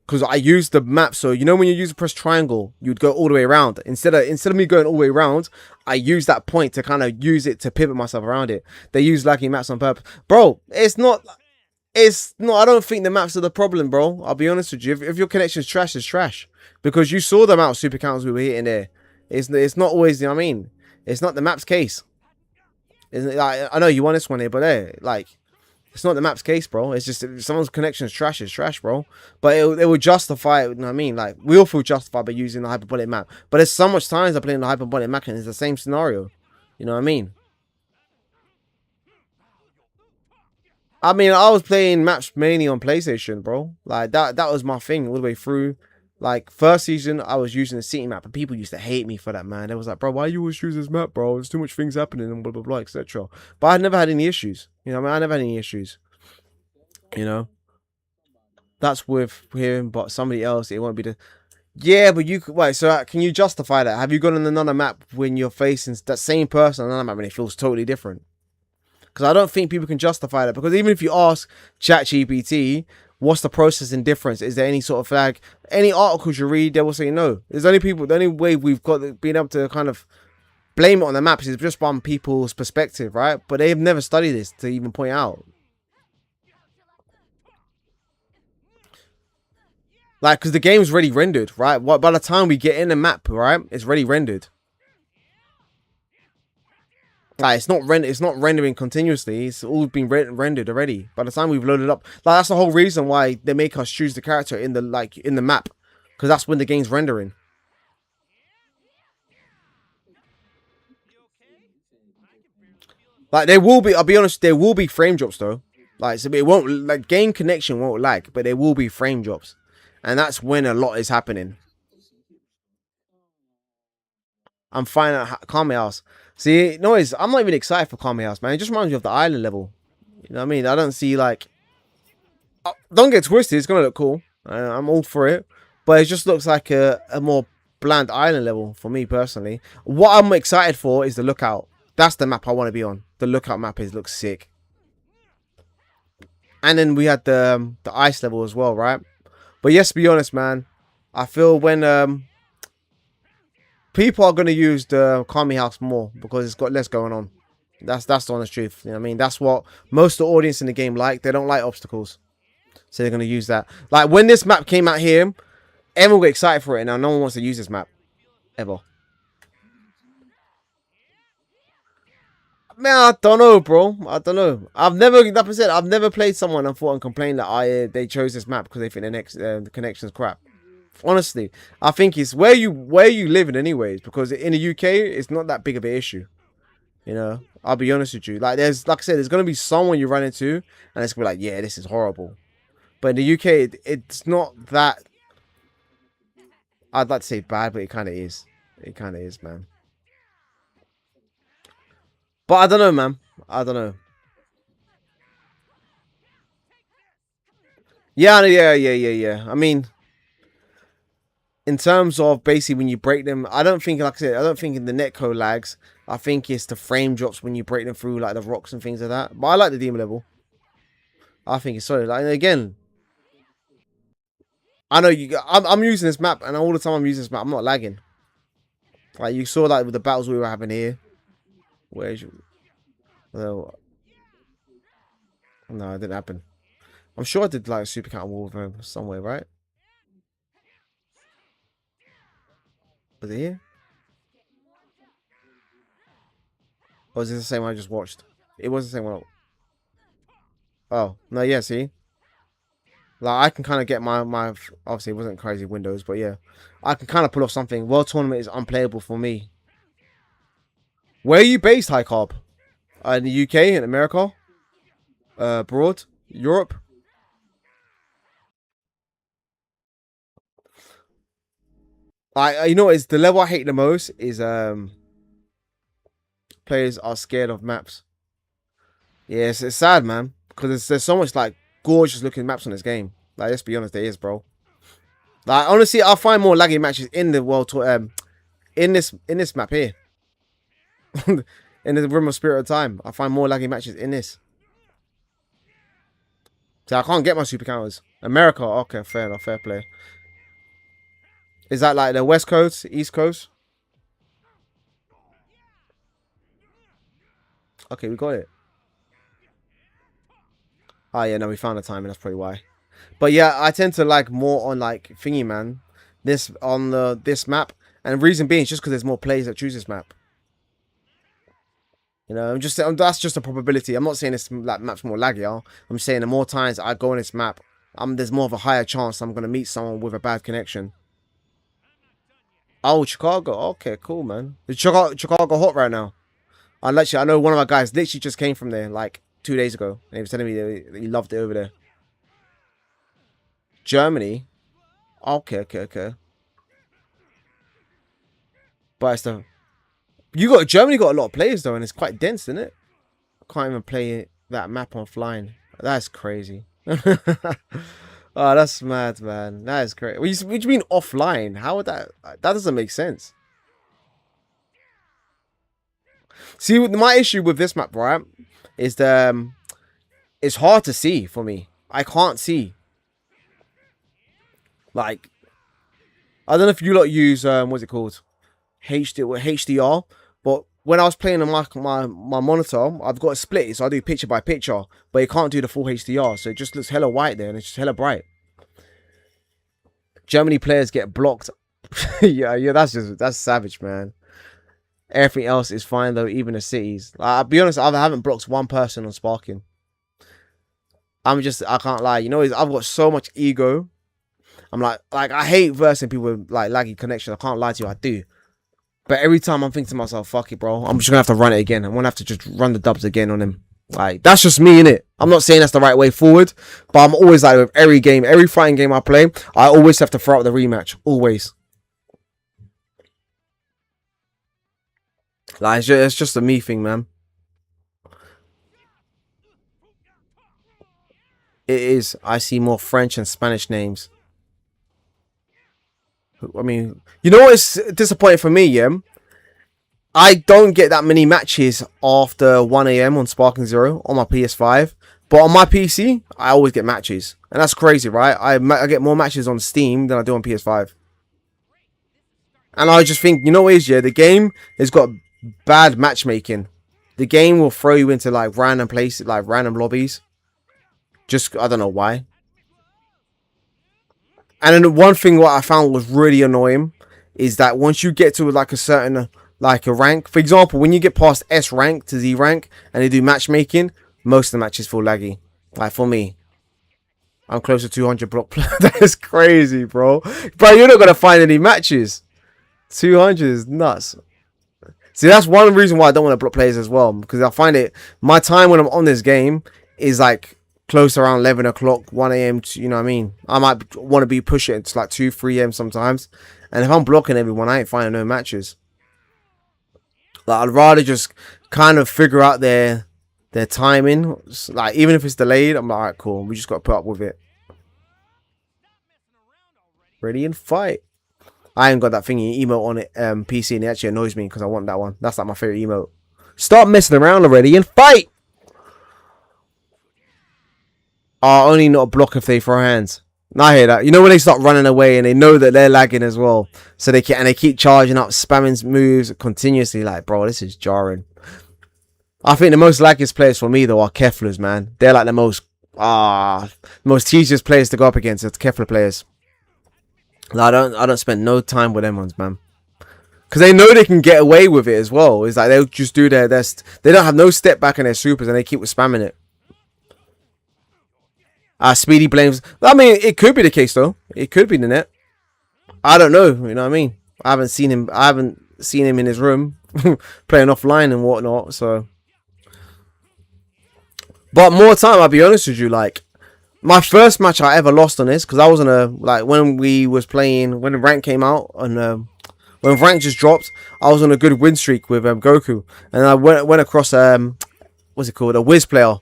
Because I used the map. So, you know when you use press triangle, you'd go all the way around. Instead of me going all the way around, I used that point to kind of use it to pivot myself around it. They use lacking maps on purpose. Bro, it's not... I don't think the maps are the problem, bro. I'll be honest with you. If your connection's trash, it's trash. Because you saw the amount of super counters we were hitting there. It's not always, you know what I mean? It's not the map's case. Like, I know you want this one here, but like, it's not the map's case, bro. It's just if someone's connection is trash, it's trash, bro. But it will justify it, you know what I mean? Like, we all feel justified by using the hyperbolic map. But there's so much times I play in the hyperbolic map and it's the same scenario. You know what I mean? I mean, I was playing maps mainly on PlayStation, bro. Like, that was my thing all the way through. Like, first season, I was using the city map, and people used to hate me for that, man. They was like, bro, why you always use this map, bro? There's too much things happening, and blah, blah, blah, etc. But I never had any issues. You know what I mean? I never had any issues. You know? That's with him, but somebody else, it won't be the... Yeah, but you could... Wait, so can you justify that? Have you gone on another map when you're facing that same person on another map and it feels totally different? Because I don't think people can justify that. Because even if you ask ChatGPT, what's the processing difference? Is there any sort of flag? Any articles you read, they will say no. There's only people. The only way we've got been able to kind of blame it on the maps is just from people's perspective, right? But they've never studied this to even point out. Like, because the game's already rendered, right? By the time we get in the map, right, it's already rendered. Like, it's not rendering continuously. It's all been rendered already. By the time we've loaded up, like, that's the whole reason why they make us choose the character in the map, because that's when the game's rendering. Like, there will be, I'll be honest, there will be frame drops though. Like, so it won't, like, game connection won't lag, but there will be frame drops, and that's when a lot is happening. I'm fine at Kame House. See, noise. I'm not even excited for Kame House, man. It just reminds me of the island level. You know what I mean? I don't see like. Don't get twisted. It's gonna look cool. I'm all for it, but it just looks like a more bland island level for me personally. What I'm excited for is the lookout. That's the map I want to be on. The lookout map looks sick. And then we had the ice level as well, right? But yes, to be honest, man, I feel when people are going to use the Kame House more because it's got less going on. That's the honest truth. You know what I mean? That's what most of the audience in the game like. They don't like obstacles. So they're going to use that. Like, when this map came out here, everyone got excited for it. Now, no one wants to use this map. Ever. Man, I don't know, bro. I don't know. I've never, like I said, I've never played someone and thought and complained that they chose this map because they think the connection's crap. Honestly, I think it's where you live in anyways, because in the UK it's not that big of an issue. You know, I'll be honest with you. Like I said, there's gonna be someone you run into and it's gonna be like, yeah, this is horrible. But in the UK, it's not that. I'd like to say bad, but it kind of is. It kind of is, man. But I don't know, man. I don't know. Yeah. I mean, in terms of basically when you break them, I don't think, like I said, I don't think in the netcode lags. I think it's the frame drops when you break them through like the rocks and things like that. But I like the demon level. I think it's solid. Like again, I know you. I'm using this map, and all the time I'm using this map, I'm not lagging. Like you saw, like with the battles we were having here. Where's you? Well, no, it didn't happen. I'm sure I did like a super counter wall with him somewhere, right? Was it here? Or was it the same one I just watched? It was the same one. Oh no, yeah. See, like I can kind of get my. Obviously, it wasn't crazy windows, but yeah, I can kind of pull off something. World tournament is unplayable for me. Where are you based, High Carb? In the UK, in America, abroad, Europe. You know, it's the level I hate the most is players are scared of maps. Yeah, it's sad, man, because there's so much like gorgeous looking maps on this game. Like, let's be honest, there is, bro. Like, honestly, I'll find more laggy matches in the world tour, in this map here, in the Room of Spirit of Time. I find more laggy matches in this. So I can't get my super counters. America, okay, fair enough, fair play. Is that like the West Coast, East Coast? Okay, we got it. Oh yeah, no, we found the timing. That's probably why. But yeah, I tend to like more on like thingy, man. This map, and the reason being is just because there's more players that choose this map. You know, that's just a probability. I'm not saying this like map's more laggy. I'm saying the more times I go on this map, there's more of a higher chance I'm gonna meet someone with a bad connection. Oh, Chicago. Okay, cool, man. Is Chicago hot right now? I know one of my guys literally just came from there like 2 days ago, and he was telling me that he loved it over there. Germany. Okay. But it's the Germany got a lot of players though, and it's quite dense, isn't it? I can't even play that map offline. That's crazy. Oh, that's mad, man. That is great. What do you mean offline? How would that? That doesn't make sense. See, my issue with this map, right, is it's hard to see for me. I can't see. Like, I don't know if you lot use what's it called, HDR, but when I was playing on my monitor, I've got a split, so I do picture by picture, but it can't do the full HDR, so it just looks hella white there, and it's just hella bright. Germany players get blocked. yeah, that's savage, man. Everything else is fine though, even the cities. Like, I'll be honest, I haven't blocked one person on Sparking. I can't lie. You know, I've got so much ego. I'm like I hate versing people with like laggy connection. I can't lie to you, I do. But every time I'm thinking to myself, fuck it, bro. I'm just gonna have to run it again. I'm gonna have to just run the dubs again on him. Like, that's just me, innit? I'm not saying that's the right way forward, but I'm always like, with every game, every fighting game I play, I always have to throw out the rematch. Always. Like, it's just a me thing, man. It is. I see more French and Spanish names. I mean, you know what's disappointing for me, yeah? I don't get that many matches after 1 a.m. on Sparking Zero on my PS5. But on my PC, I always get matches. And that's crazy, right? I get more matches on Steam than I do on PS5. And I just think, you know what it is, yeah? The game has got bad matchmaking. The game will throw you into like random places, like random lobbies. Just, I don't know why. And then one thing what I found was really annoying is that once you get to like a certain like a rank, for example, when you get past S rank to Z rank and they do matchmaking, most of the matches feel laggy. Like for me, I'm close to 200 block. That is crazy, bro. Bro, you're not gonna find any matches. 200 is nuts. See, that's one reason why I don't want to block players as well, because I find it, my time when I'm on this game is like close around 11 o'clock, 1 a.m. You know what I mean? I might want to be pushing it to like 2, 3 a.m. sometimes. And if I'm blocking everyone, I ain't finding no matches. Like, I'd rather just kind of figure out their timing. Like, even if it's delayed, I'm like, alright, cool. We just got to put up with it. Ready and fight. I ain't got that thingy emote on it, PC, and it actually annoys me because I want that one. That's like my favorite emote. Stop messing around already and fight. Only not block if they throw hands. I hear that. You know when they start running away and they know that they're lagging as well, so they keep charging up, spamming moves continuously. Like, bro, this is jarring. I think the most laggiest players for me though are Keflers, man. They're like the most tedious players to go up against. It's Kefler players. Like, I don't spend no time with them ones, man. Because they know they can get away with it as well. It's like they'll just do their best. They don't have no step back in their supers and they keep spamming it. Speedy blames. I mean, it could be the case though. It could be the net. I don't know. You know what I mean? I haven't seen him in his room playing offline and whatnot. So, but more time, I'll be honest with you. Like my first match I ever lost on this, because I was on a when we was playing when the rank came out and when rank just dropped, I was on a good win streak with Goku, and I went across what's it called, a Wiz player.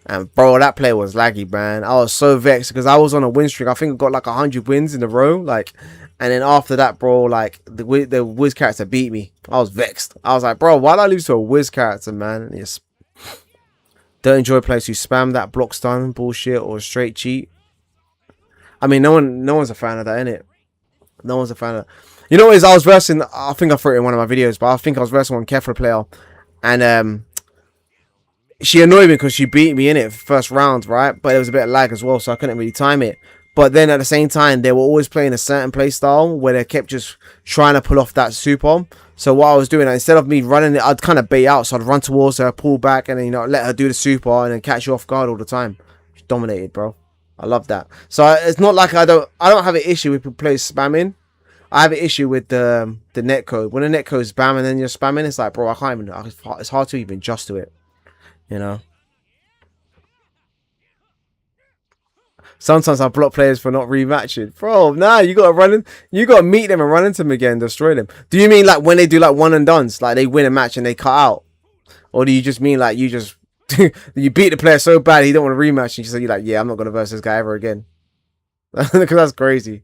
And bro, that player was laggy, man. I was so vexed because I was on a win streak. I think I got like 100 wins in a row. Like, and then after that, bro, like the Wiz character beat me. I was vexed. I was like, bro, why did I lose to a Wiz character, man? Yes. Don't enjoy players who spam that block stun bullshit or straight cheat. I mean, no one's a fan of that, innit? No one's a fan of that. You know what is? I was versing. I think I threw it in one of my videos, but I think I was versing one Kefla player, and she annoyed me because she beat me in it first round, right? But there was a bit of lag as well, so I couldn't really time it. But then at the same time, they were always playing a certain play style where they kept just trying to pull off that super. So what I was doing, instead of me running it, I'd kind of bait out. So I'd run towards her, pull back, and then, you know, let her do the super and then catch you off guard all the time. She dominated, bro. I love that. So it's not like I don't have an issue with players spamming. I have an issue with the netcode. When the netcode is spamming and then you're spamming, it's like, bro, I can't even. It's hard to even adjust to it. You know, sometimes I block players for not rematching. Bro, nah, you gotta meet them and run into them again, destroy them. Do you mean like when they do like one and dones, like they win a match and they cut out, or do you just mean like you just you beat the player so bad he don't want to rematch and you're like, yeah, I'm not gonna verse this guy ever again? Because that's crazy.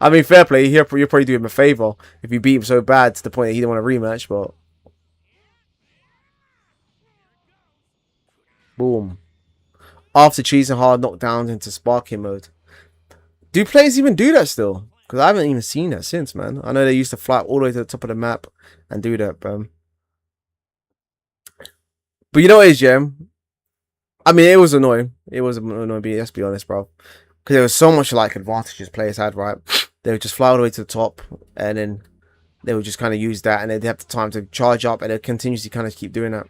I mean, fair play. You'll probably do him a favor if you beat him so bad to the point that he don't want to rematch, but. Boom. After cheesing hard knockdowns into sparking mode. Do players even do that still? Because I haven't even seen that since, man. I know they used to fly all the way to the top of the map and do that, bro. But you know what it is, Jem? I mean, it was annoying. It was annoying, let's be honest, bro. Because there was so much like advantages players had, right? They would just fly all the way to the top and then they would just kind of use that and they'd have the time to charge up and they'd continuously kind of keep doing that.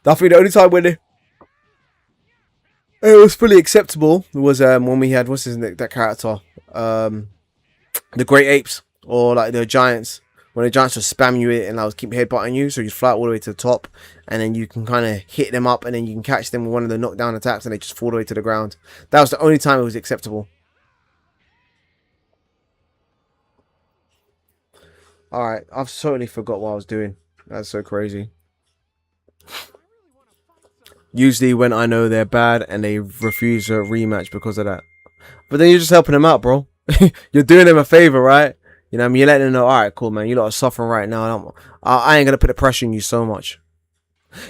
I think the only time when it was fully acceptable was when we had, what's his name, that character, the Great Apes or like the Giants. When the Giants would spam you it and I was keep headbutting you, so you fly all the way to the top and then you can kind of hit them up and then you can catch them with one of the knockdown attacks and they just fall all the way to the ground. That was the only time it was acceptable. Alright, I've totally forgot what I was doing. That's so crazy. Usually when I know they're bad and they refuse a rematch because of that. But then you're just helping them out, bro. You're doing them a favor, right? You know what I mean? You're letting them know, alright, cool, man. You lot are suffering right now. I ain't going to put the pressure on you so much.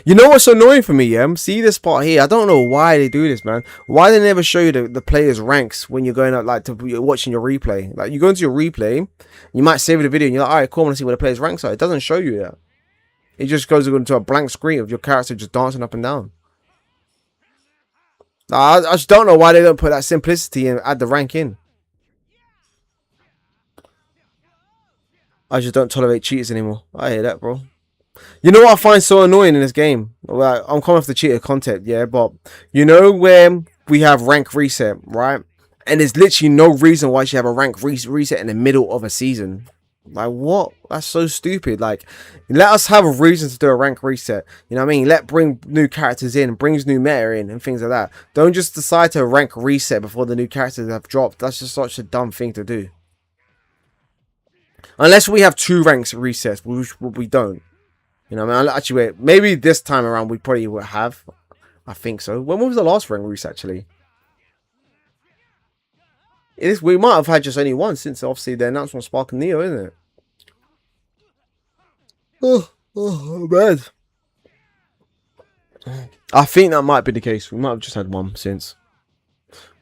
You know what's annoying for me, yeah? See this part here? I don't know why they do this, man. Why they never show you the players' ranks when you're going up, like, you're watching your replay. Like, you go into your replay, you might save the video and you're like, alright, cool, I want to see what the players' ranks are. It doesn't show you that. It just goes into a blank screen of your character just dancing up and down. I just don't know why they don't put that simplicity and add the rank in. I just don't tolerate cheaters anymore. I hear that, bro. You know what I find so annoying in this game? Well, I'm coming off the cheater content, yeah, but you know where we have rank reset, right? And there's literally no reason why you should have a rank reset in the middle of a season. Like, what? That's so stupid. Like, let us have a reason to do a rank reset. You know what I mean? Bring new characters in, brings new meta in, and things like that. Don't just decide to rank reset before the new characters have dropped. That's just such a dumb thing to do. Unless we have 2 ranks resets, which we don't. You know what I mean? Actually, wait, maybe this time around we probably will have. I think so. When was the last rank reset, actually? We might have had just only one since obviously the announcement of Spark and Neo, isn't it? Oh, man. I think that might be the case. We might have just had one since,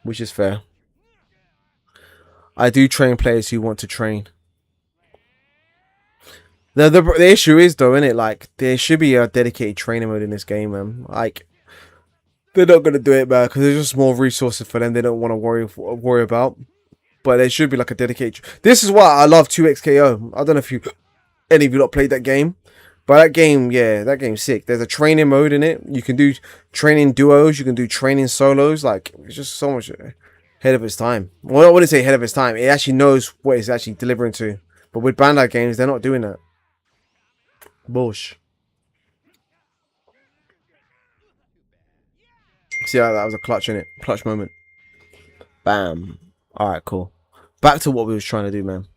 which is fair. I do train players who want to train. The issue is though, isn't it? Like there should be a dedicated training mode in this game, man. Like they're not gonna do it, man, because there's just more resources for them. They don't want to worry about. But there should be like a dedicated. This is why I love 2XKO. I don't know if any of you lot played that game, but that game, yeah, that game's sick. There's a training mode in it. You can do training duos. You can do training solos. Like it's just so much ahead of its time. Well, I wouldn't say ahead of its time. It actually knows what it's actually delivering to. But with Bandai games, they're not doing that. Bush. See how that was a clutch in it. Clutch moment. Bam. Alright, cool. Back to what we was trying to do, man.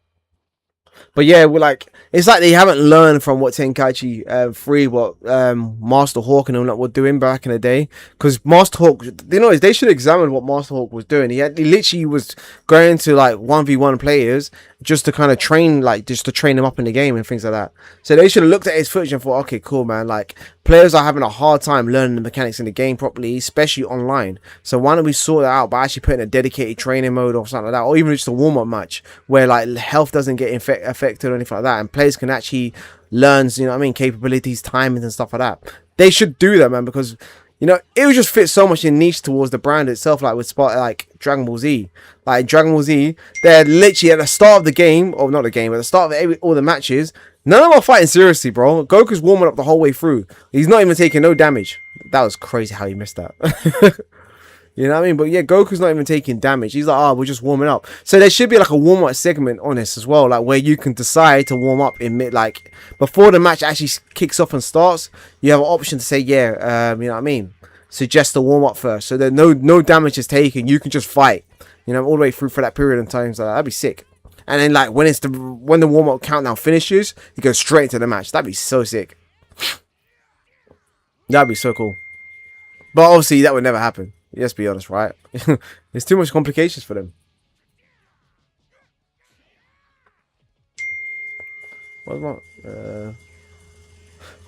But yeah, we're like, it's like they haven't learned from what TANKdGAMER 3, what Master Hawk and all that were doing back in the day. Because Master Hawk, you know, they should examine what Master Hawk was doing. He literally was going to like 1v1 players just to kind of train, like just to train them up in the game and things like that. So they should have looked at his footage and thought, okay, cool, man. Like players are having a hard time learning the mechanics in the game properly, especially online. So why don't we sort that out by actually putting a dedicated training mode or something like that, or even just a warm-up match where like health doesn't get affected or anything like that, and players can actually learn, you know what I mean, capabilities, timings and stuff like that. They should do that, man, because you know it would just fit so much in niche towards the brand itself, like with like Dragon Ball Z. Like Dragon Ball Z, they're literally at the start of the game, or not the game, at the start of all the matches, none of them are fighting seriously, bro. Goku's warming up the whole way through. He's not even taking no damage. That was crazy how he missed that. You know what I mean? But yeah, Goku's not even taking damage. He's like, oh, we're just warming up. So there should be like a warm-up segment on this as well, like where you can decide to warm up in mid, like before the match actually kicks off and starts. You have an option to say, yeah, you know what I mean? Suggest the warm-up first, so that no damage is taken. You can just fight, you know, all the way through for that period of time. So that'd be sick. And then like when the warm-up countdown finishes, you go straight into the match. That'd be so sick. That'd be so cool. But obviously that would never happen. Let's be honest, right? There's too much complications for them. What's my,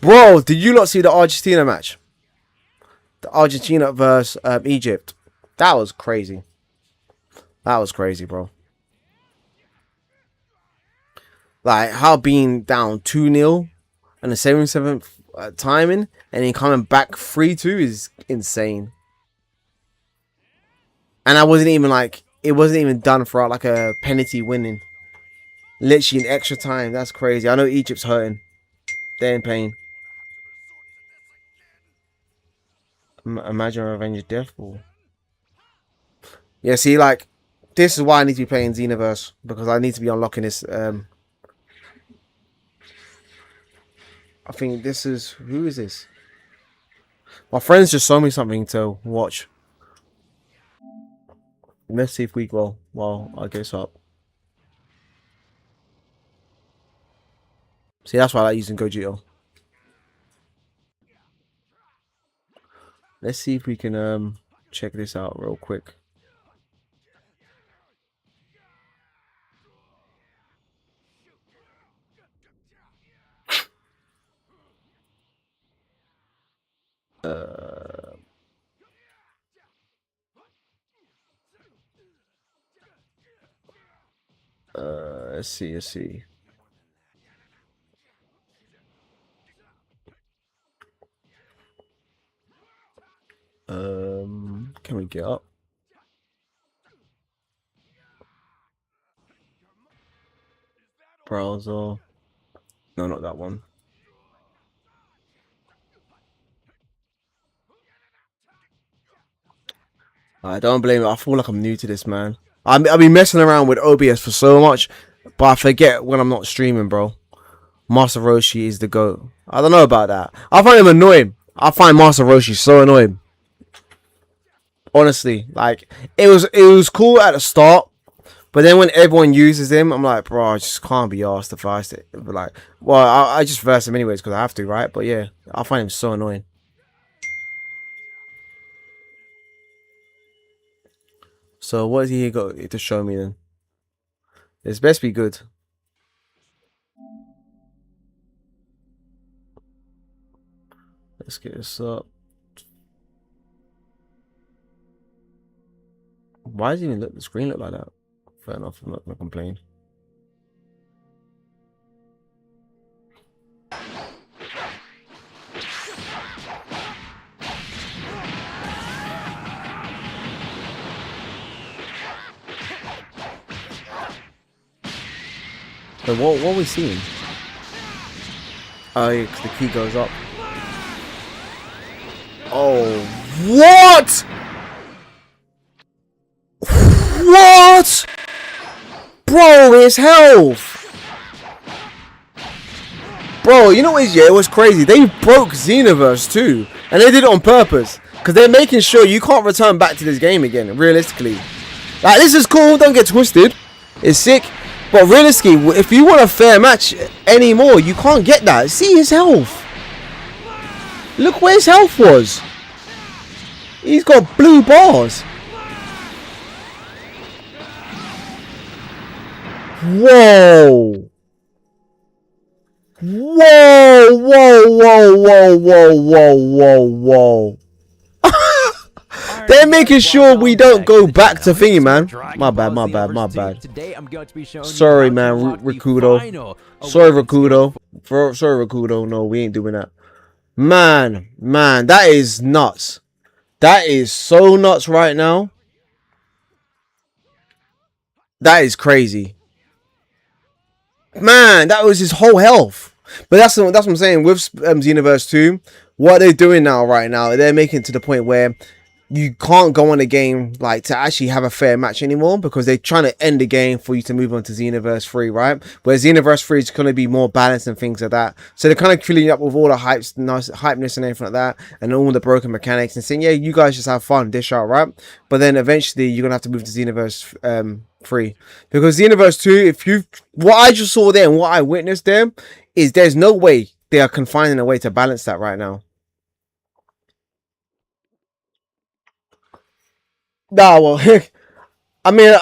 bro, did you not see the Argentina match? The Argentina versus Egypt. That was crazy. That was crazy, bro. Like, how being down 2-0 and the 77th timing and then coming back 3-2 is insane. And I wasn't even like, it wasn't even done for like a penalty winning. Literally in extra time. That's crazy. I know Egypt's hurting. They're in pain. Imagine a revenge death ball. Yeah, see, like, this is why I need to be playing Xenoverse. Because I need to be unlocking this. I think this is, who is this? My friends just showed me something to watch. Let's see if we go while I get up. See, that's why I like using Gogeta. Let's see if we can check this out real quick. Let's see. Can we get up? Browser. No, not that one. I don't blame it. I feel like I'm new to this, man. I've been messing around with OBS for so much, but I forget when I'm not streaming, bro. Master Roshi is the GOAT. I don't know about that. I find him annoying. I find Master Roshi so annoying. Honestly, like it was cool at the start, but then when everyone uses him, I'm like, bro, I just can't be asked to fast it. But like, well, I just verse him anyways because I have to, right? But yeah, I find him so annoying. So what has he got to show me then? It's best be good. Let's get this up. Why does even the screen look like that? Fair enough, I'm not gonna complain. But what are we seeing? Oh, yeah, 'cause the key goes up. Oh, what? What? Bro, his health. Bro, you know what is, yeah, it was crazy. They broke Xenoverse too. And they did it on purpose. Because they're making sure you can't return back to this game again, realistically. Like, this is cool, don't get twisted. It's sick. But realistically, if you want a fair match anymore, you can't get that. See his health. Look where his health was. He's got blue bars. Whoa. Whoa, whoa, whoa, whoa, whoa, whoa, whoa, whoa. They're making sure we don't go back to thingy, man. My bad, my bad, my bad. Sorry, man, Rakudo. Sorry, Rakudo. Sorry, Rakudo. No, we ain't doing that. Man, that is nuts. That is so nuts right now. That is crazy. Man, that was his whole health. But that's what I'm saying with Xenoverse 2. What they're doing now, right now, they're making it to the point where you can't go on a game like to actually have a fair match anymore, because they're trying to end the game for you to move on to Xenoverse 3, right? Where Xenoverse 3 is going to be more balanced and things like that. So they're kind of filling up with all the hypeness and everything like that, and all the broken mechanics, and saying, yeah, you guys just have fun, dish out, right? But then eventually you're gonna have to move to Xenoverse 3, because Xenoverse 2, what I just saw there and what I witnessed there is there's no way they are confining a way to balance that right now. Nah, well, I mean,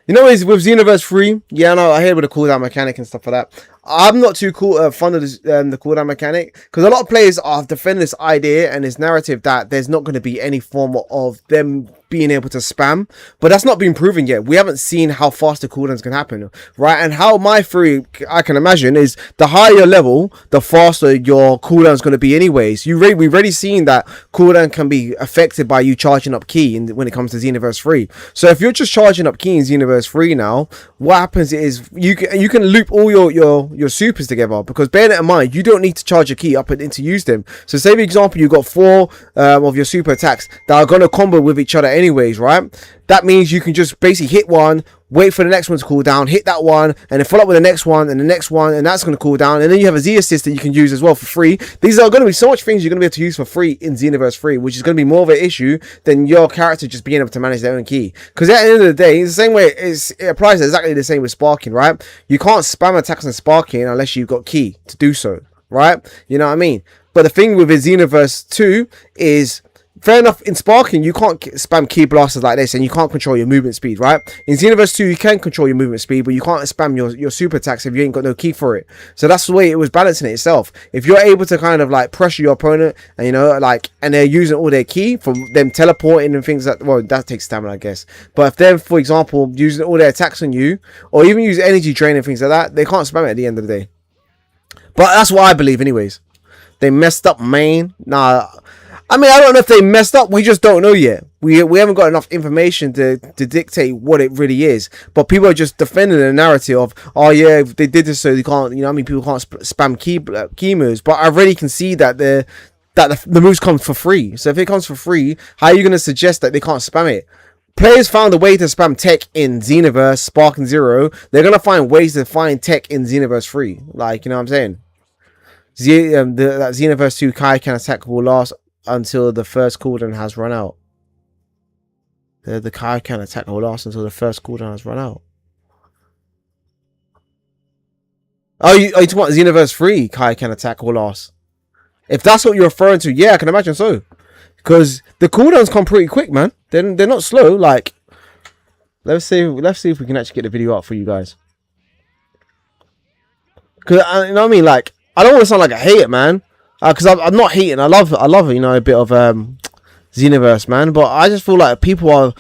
you know, with Xenoverse 3, yeah, no, I hear with the cooldown mechanic and stuff like that. I'm not too fond of this, the cooldown mechanic, because a lot of players are defending this idea and this narrative that there's not going to be any form of them being able to spam, but that's not been proven yet. We haven't seen how fast the cooldowns can happen, right? And how my theory, I can imagine, is the higher level, the faster your cooldown is going to be anyways. We've already seen that cooldown can be affected by you charging up key when it comes to Xenoverse 3. So if you're just charging up key in Xenoverse 3 now, what happens is you can loop all your supers together, because bear that in mind, you don't need to charge a key up and to use them. So say for example, you got 4 of your super attacks that are going to combo with each other anyways, right? That means you can just basically hit one, wait for the next one to cool down, hit that one, and then follow up with the next one and the next one, and that's going to cool down. And then you have a Z assist that you can use as well for free. These are going to be so much things you're going to be able to use for free in Xenoverse 3, which is going to be more of an issue than your character just being able to manage their own key. Because at the end of the day, it's the same way, it applies exactly the same with sparking, right? You can't spam attacks and sparking unless you've got key to do so, right? You know what I mean? But the thing with Xenoverse 2 is, fair enough, in sparking you can't spam key blasters like this, and you can't control your movement speed, right? In Xenoverse 2 you can control your movement speed, but you can't spam your super attacks if you ain't got no key for it. So that's the way it was balancing it itself. If you're able to kind of like pressure your opponent, and you know, like, and they're using all their key from them teleporting and things that, well, that takes stamina, I guess. But if they're, for example, using all their attacks on you, or even use energy drain and things like that, they can't spam it at the end of the day. But that's what I believe anyways. They messed up, man. Nah, I mean, I don't know if they messed up. We just don't know yet. We haven't got enough information to dictate what it really is. But people are just defending the narrative of, oh yeah, they did this so they can't, you know, I mean, people can't spam key moves. But I already can see that the moves come for free. So if it comes for free, how are you going to suggest that they can't spam it? Players found a way to spam tech in Xenoverse, Spark and Zero. They're going to find ways to find tech in Xenoverse 3. Like, you know what I'm saying? That Xenoverse 2 Kai can attack will last until the first cooldown has run out. The Kai can attack will last until the first cooldown has run out. Oh, you talking about Xenoverse 3 Kai can attack will last? If that's what you're referring to, yeah, I can imagine so. because the cooldowns come pretty quick, man. They're not slow. Like, let's see if we can actually get the video up for you guys. Because you know what I mean. Like, I don't want to sound like I hate it, man. Because I'm not hating. I love you know, a bit of Xenoverse, man. But I just feel like people are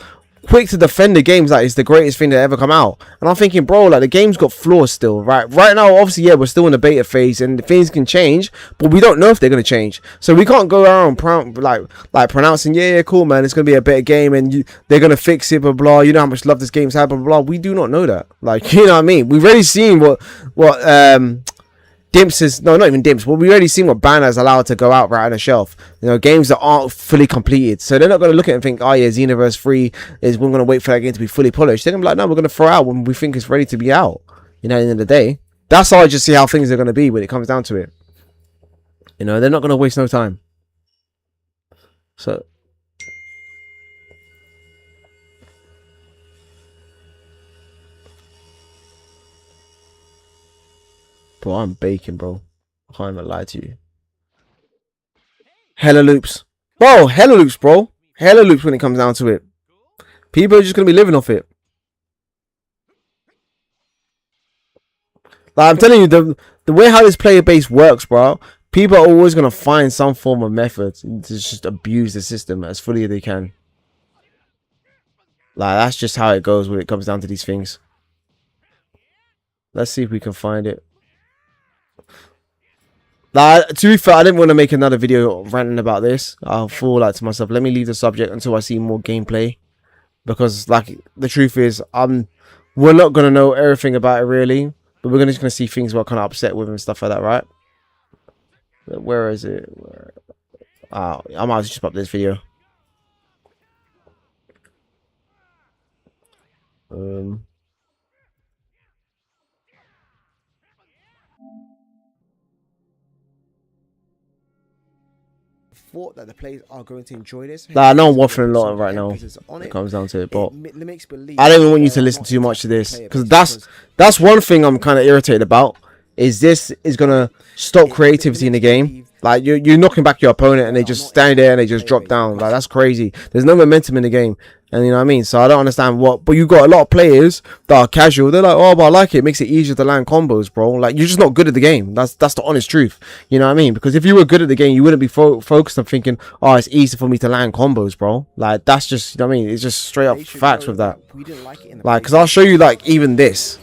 quick to defend the games like it's the greatest thing that ever come out. And I'm thinking, bro, like the game's got flaws still, right? Right now, obviously, yeah, we're still in the beta phase and things can change, but we don't know if they're gonna change. So we can't go around pronouncing, yeah, cool, man, it's gonna be a better game and they're gonna fix it, blah blah. You know how much love this game's had, blah blah. We do not know that. Like, you know what I mean? We've already seen what Dimps is, no, not even Dimps, but we already seen what Banner is allowed to go out right on the shelf. You know, games that aren't fully completed. So they're not going to look at it and think, oh yeah, Xenoverse 3 is, we're going to wait for that game to be fully polished. They're going to be like, no, we're going to throw out when we think it's ready to be out. You know, at the end of the day. That's how I just see how things are going to be when it comes down to it. You know, they're not going to waste no time. So. Bro, I'm baking, bro. I can't even lie to you. Hella loops. Bro, hella loops, bro. Hella loops when it comes down to it. People are just going to be living off it. Like, I'm telling you, the way how this player base works, bro, people are always going to find some form of method to just abuse the system as fully as they can. Like, that's just how it goes when it comes down to these things. Let's see if we can find it. Like, to be fair, I didn't want to make another video ranting about this. I feel like to myself, let me leave the subject until I see more gameplay. Because, like, the truth is, we're not going to know everything about it, really. But we're just going to see things we're kind of upset with and stuff like that, right? Where is it? I might as well just pop this video. Thought that the players are going to enjoy this. Nah, I know I'm waffling a lot right now. It comes down to it, but I don't even want you to listen too much to this, because that's one thing I'm kind of irritated about. Is this is gonna stop creativity in the game? Like, you're knocking back your opponent and they just stand there and they just drop down. Like, that's crazy. There's no momentum in the game. And you know what I mean? So I don't understand what. But you got a lot of players that are casual. They're like, oh, but I like it. It makes it easier to land combos, bro. Like, you're just not good at the game. That's the honest truth. You know what I mean? Because if you were good at the game, you wouldn't be focused on thinking, oh, it's easy for me to land combos, bro. Like, that's just, you know what I mean? It's just straight up facts with that. Like, because I'll show you, like, even this.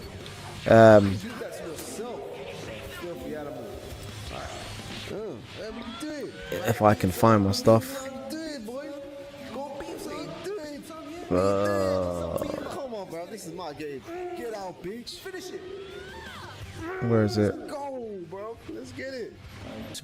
If I can find my stuff. Come on, bro. This is my game. Get out, bitch. Finish it. Where is it? Go, bro. Let's get it.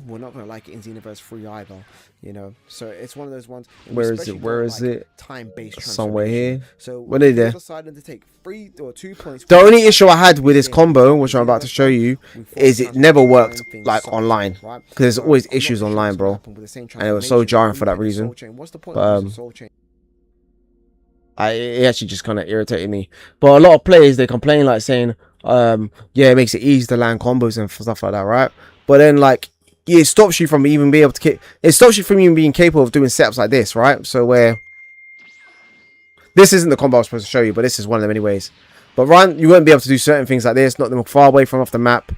We're not gonna like it in Xenoverse 3 either, you know. So it's one of those ones. Where is it? Where is it? Time-based. Somewhere here. So when they decided to take 3 or 2 points. The only issue I had with this combo, which I'm about to show you, is it never worked like online, because there's always issues online, bro, and it was so jarring for that reason. But it actually just kind of irritated me. But a lot of players, they complain, like saying, yeah, it makes it easy to land combos and stuff like that, right? But then, like, yeah, it stops you from even being able to it stops you from even being capable of doing setups like this, right? So where this isn't the combo I was supposed to show you, but this is one of them anyways. But Ryan, you won't be able to do certain things like this, knock them far away from off the map.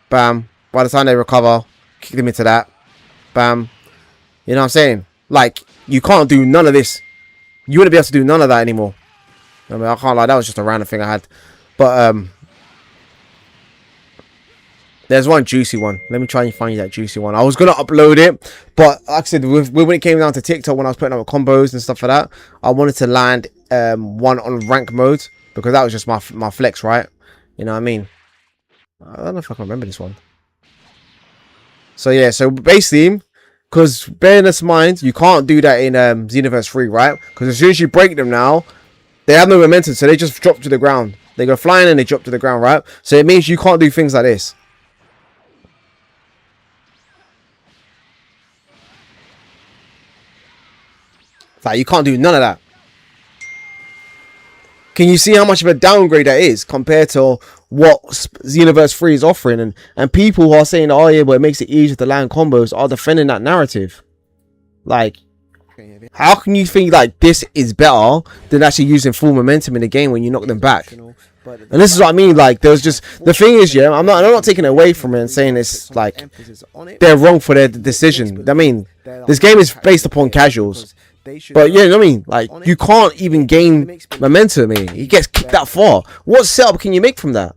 Bam. By the time they recover, kick them into that. Bam. You know what I'm saying? Like, you can't do none of this. You wouldn't be able to do none of that anymore. I mean, I can't lie, that was just a random thing I had. But there's one juicy one. Let me try and find you that juicy one. I was gonna upload it, but like I said, when it came down to TikTok, when I was putting up combos and stuff like that, I wanted to land one on rank mode, because that was just my flex, right? You know what I mean? I don't know if I can remember this one. So yeah, so basically, because bear in mind, you can't do that in Xenoverse 3, right? Because as soon as you break them now, they have no momentum, so they just drop to the ground. They go flying and they drop to the ground, right? So it means you can't do things like this. Like, you can't do none of that. Can you see how much of a downgrade that is compared to what Xenoverse 3 is offering? And people who are saying, oh yeah, but it makes it easier to land combos, are defending that narrative. Like, how can you think like this is better than actually using full momentum in the game when you knock them back? And this is what I mean. Like, there's just the thing is, yeah, I'm not taking it away from it and saying it's like they're wrong for their decision. I mean, this game is based upon casuals, but yeah, you know what I mean. Like, you can't even gain momentum. He gets kicked that far. What setup can you make from that?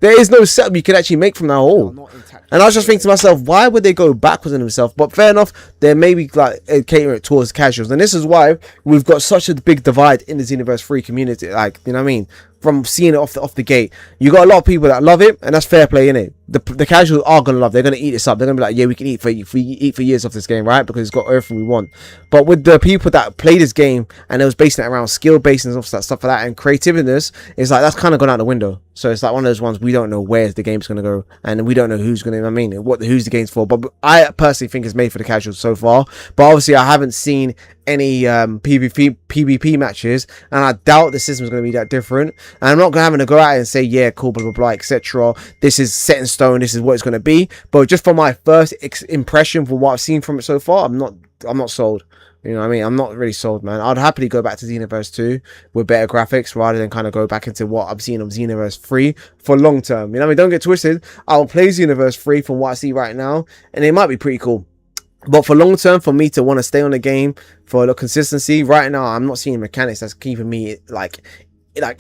There is no setup you can actually make from that hole. And I was just thinking to myself, why would they go backwards on themselves? But fair enough, they're maybe like catering it towards casuals, and this is why we've got such a big divide in the Xenoverse 3 community. Like, you know what I mean? From seeing it off the gate, you got a lot of people that love it, and that's fair play, innit? The casuals are gonna love. They're gonna eat this up. They're gonna be like, yeah, we can eat for years off this game, right? Because it's got everything we want. But with the people that play this game and it was basing it around skill based and stuff like that, and creativeness, it's like that's kind of gone out the window. So it's like one of those ones we don't know where the game's gonna go, and we don't know who's gonna. I mean, who's the game's for? But I personally think it's made for the casuals so far. But obviously, I haven't seen any PvP matches, and I doubt the system's going to be that different. And I'm not having to go out and say, yeah, cool, blah blah blah, etc. This is set in stone. This is what it's going to be. But just from my first impression from what I've seen from it so far, I'm not sold. You know what I mean? I'm not really sold, man. I'd happily go back to Xenoverse 2 with better graphics rather than kind of go back into what I've seen of Xenoverse 3 for long term. You know what I mean? Don't get twisted. I'll play Xenoverse 3 from what I see right now, and it might be pretty cool. But for long term, for me to want to stay on the game for the consistency, right now I'm not seeing mechanics that's keeping me like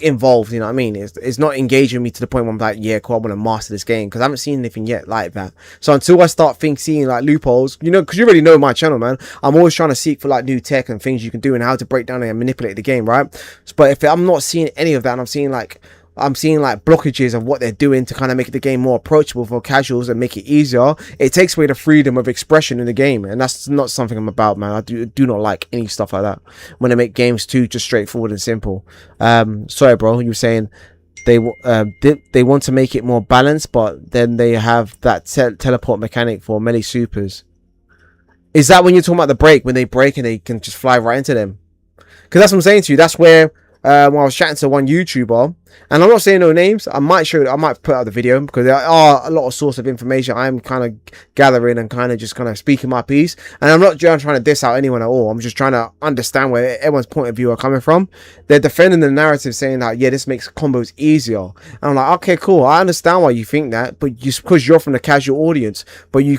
involved. You know what I mean? It's not engaging me to the point where I'm like, yeah, cool, I want to master this game, because I haven't seen anything yet like that. So until I start seeing like loopholes, you know, because you already know my channel, man, I'm always trying to seek for like new tech and things you can do and how to break down and manipulate the game, right? But if I'm not seeing any of that, and I'm seeing like blockages of what they're doing to kind of make the game more approachable for casuals and make it easier, it takes away the freedom of expression in the game, and that's not something I'm about, man. I do not like any stuff like that when they make games too just straightforward and simple. Sorry, bro, you were saying they want to make it more balanced, but then they have that teleport mechanic for melee supers. Is that when you're talking about the break, when they break and they can just fly right into them? Because that's what I'm saying to you. That's where when I was chatting to one YouTuber, and I'm not saying no names, I might put out the video, because there are a lot of source of information I'm kind of gathering and kind of speaking my piece, and I'm not trying to diss out anyone at all. I'm just trying to understand where everyone's point of view are coming from. They're defending the narrative, saying that, yeah, this makes combos easier, and I'm like, okay, cool, I understand why you think that, but just because you're from the casual audience. But you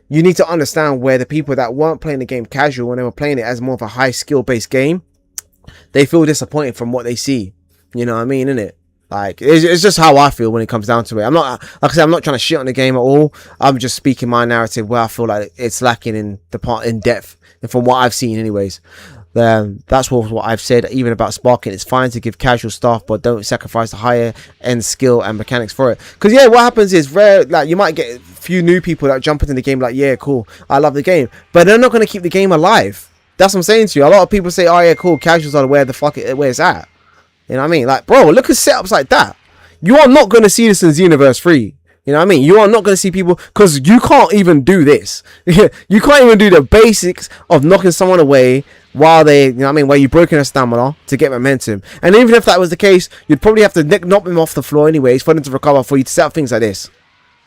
need to understand where the people that weren't playing the game casual, when they were playing it as more of a high skill based game, they feel disappointed from what they see. You know what I mean, innit? Like, it's just how I feel when it comes down to it. I'm not, like I said, I'm not trying to shit on the game at all. I'm just speaking my narrative where I feel like it's lacking in depth, and from what I've seen anyways. That's what I've said even about sparking. It's fine to give casual stuff, but don't sacrifice the higher end skill and mechanics for it. Because yeah, what happens is like you might get a few new people that jump into the game like, yeah, cool, I love the game, but they're not going to keep the game alive. That's what I'm saying to you. A lot of people say, oh yeah, cool, casuals are where it's at. You know what I mean? Like, bro, look at setups like that. You are not going to see this in Xenoverse 3. You know what I mean? You are not going to see people, because you can't even do this. You can't even do the basics of knocking someone away while they, you know what I mean, where you've broken their stamina to get momentum. And even if that was the case, you'd probably have to knock them off the floor anyways for them to recover, for you to set up things like this.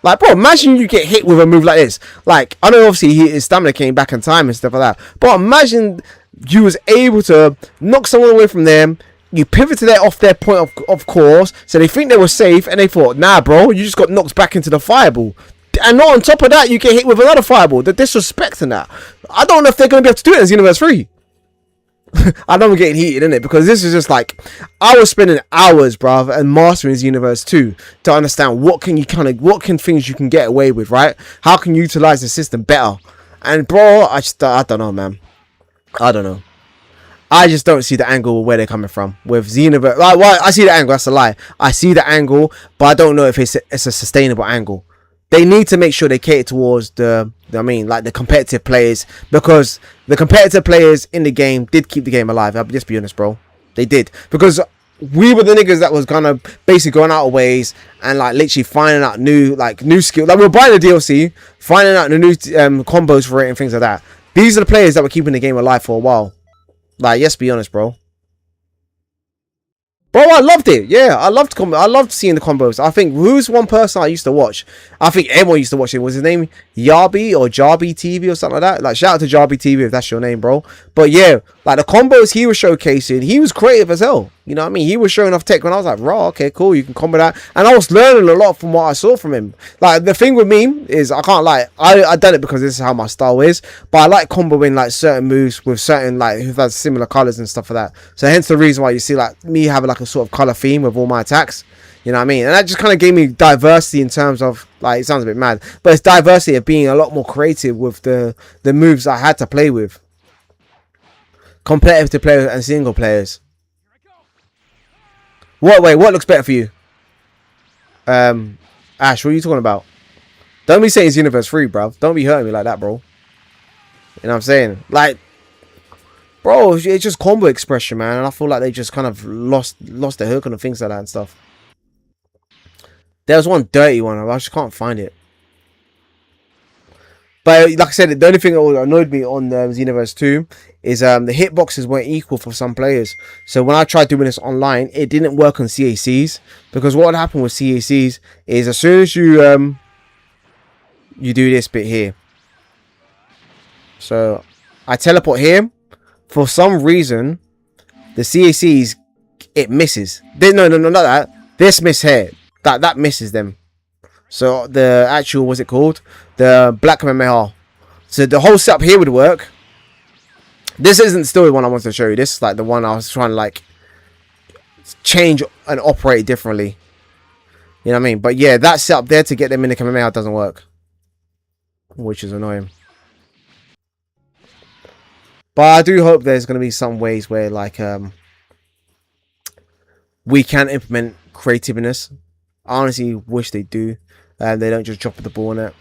Like, bro, imagine you get hit with a move like this. Like, I know obviously his stamina came back in time and stuff like that, but imagine you was able to knock someone away from them. You pivoted it off their point of course, so they think they were safe, and they thought, nah, bro, you just got knocked back into the fireball. And not on top of that, you get hit with another fireball. The disrespect in that. I don't know if they're going to be able to do it in Xenoverse 3. I know I'm getting heated in it, because this is just like, I was spending hours, bruv, and mastering Xenoverse 2 to understand what can things you can get away with, right? How can you utilize the system better? And bro, I don't know, man. I don't know. I just don't see the angle where they're coming from with Xenoverse. Like, well, I see the angle. That's a lie. I see the angle, but I don't know if it's a sustainable angle. They need to make sure they cater towards the competitive players, because the competitive players in the game did keep the game alive. I'll just be honest, bro. They did, because we were the niggas that was gonna basically going out of ways and like literally finding out new skills. Like, we were buying the DLC, finding out the new combos for it and things like that. These are the players that were keeping the game alive for a while. Like, let's be honest, bro. Bro, I loved it. Yeah, I loved seeing the combos. I think who's one person I used to watch? I think everyone used to watch it. Was his name Yarby or Jarby TV or something like that? Like, shout out to Jarby TV if that's your name, bro. But yeah, like the combos he was showcasing, he was creative as hell. You know what I mean? He was showing off tech when I was like, raw, okay, cool, you can combo that. And I was learning a lot from what I saw from him. Like, the thing with me is, I can't lie, I done it because this is how my style is. But I like comboing like certain moves with certain, like, who has similar colors and stuff like that. So hence the reason why you see like me having like a sort of color theme with all my attacks. You know what I mean? And that just kind of gave me diversity in terms of, like, it sounds a bit mad, but it's diversity of being a lot more creative with the moves I had to play with. Competitive to players and single players. What looks better for you? Ash, what are you talking about? Don't be saying it's Universe 3, bro. Don't be hurting me like that, bro. You know what I'm saying? Like, bro, it's just combo expression, man. And I feel like they just kind of lost the hook on the things like that and stuff. There was one dirty one. I just can't find it. But like I said, the only thing that annoyed me on Xenoverse 2 is the hitboxes weren't equal for some players. So when I tried doing this online, it didn't work on CACs. Because what would happen with CACs is as soon as you do this bit here. So I teleport here. For some reason, the CACs, it misses. No, not that. This miss here. That misses them. So the actual, what's it called? The Black Kamehameha. So the whole setup here would work. This isn't still the one I wanted to show you. This is like the one I was trying to like change and operate differently. You know what I mean? But yeah, that setup there to get them in the Kamehameha doesn't work. Which is annoying. But I do hope there's going to be some ways where like we can implement creativeness. I honestly wish they do. And they don't just drop the ball on it.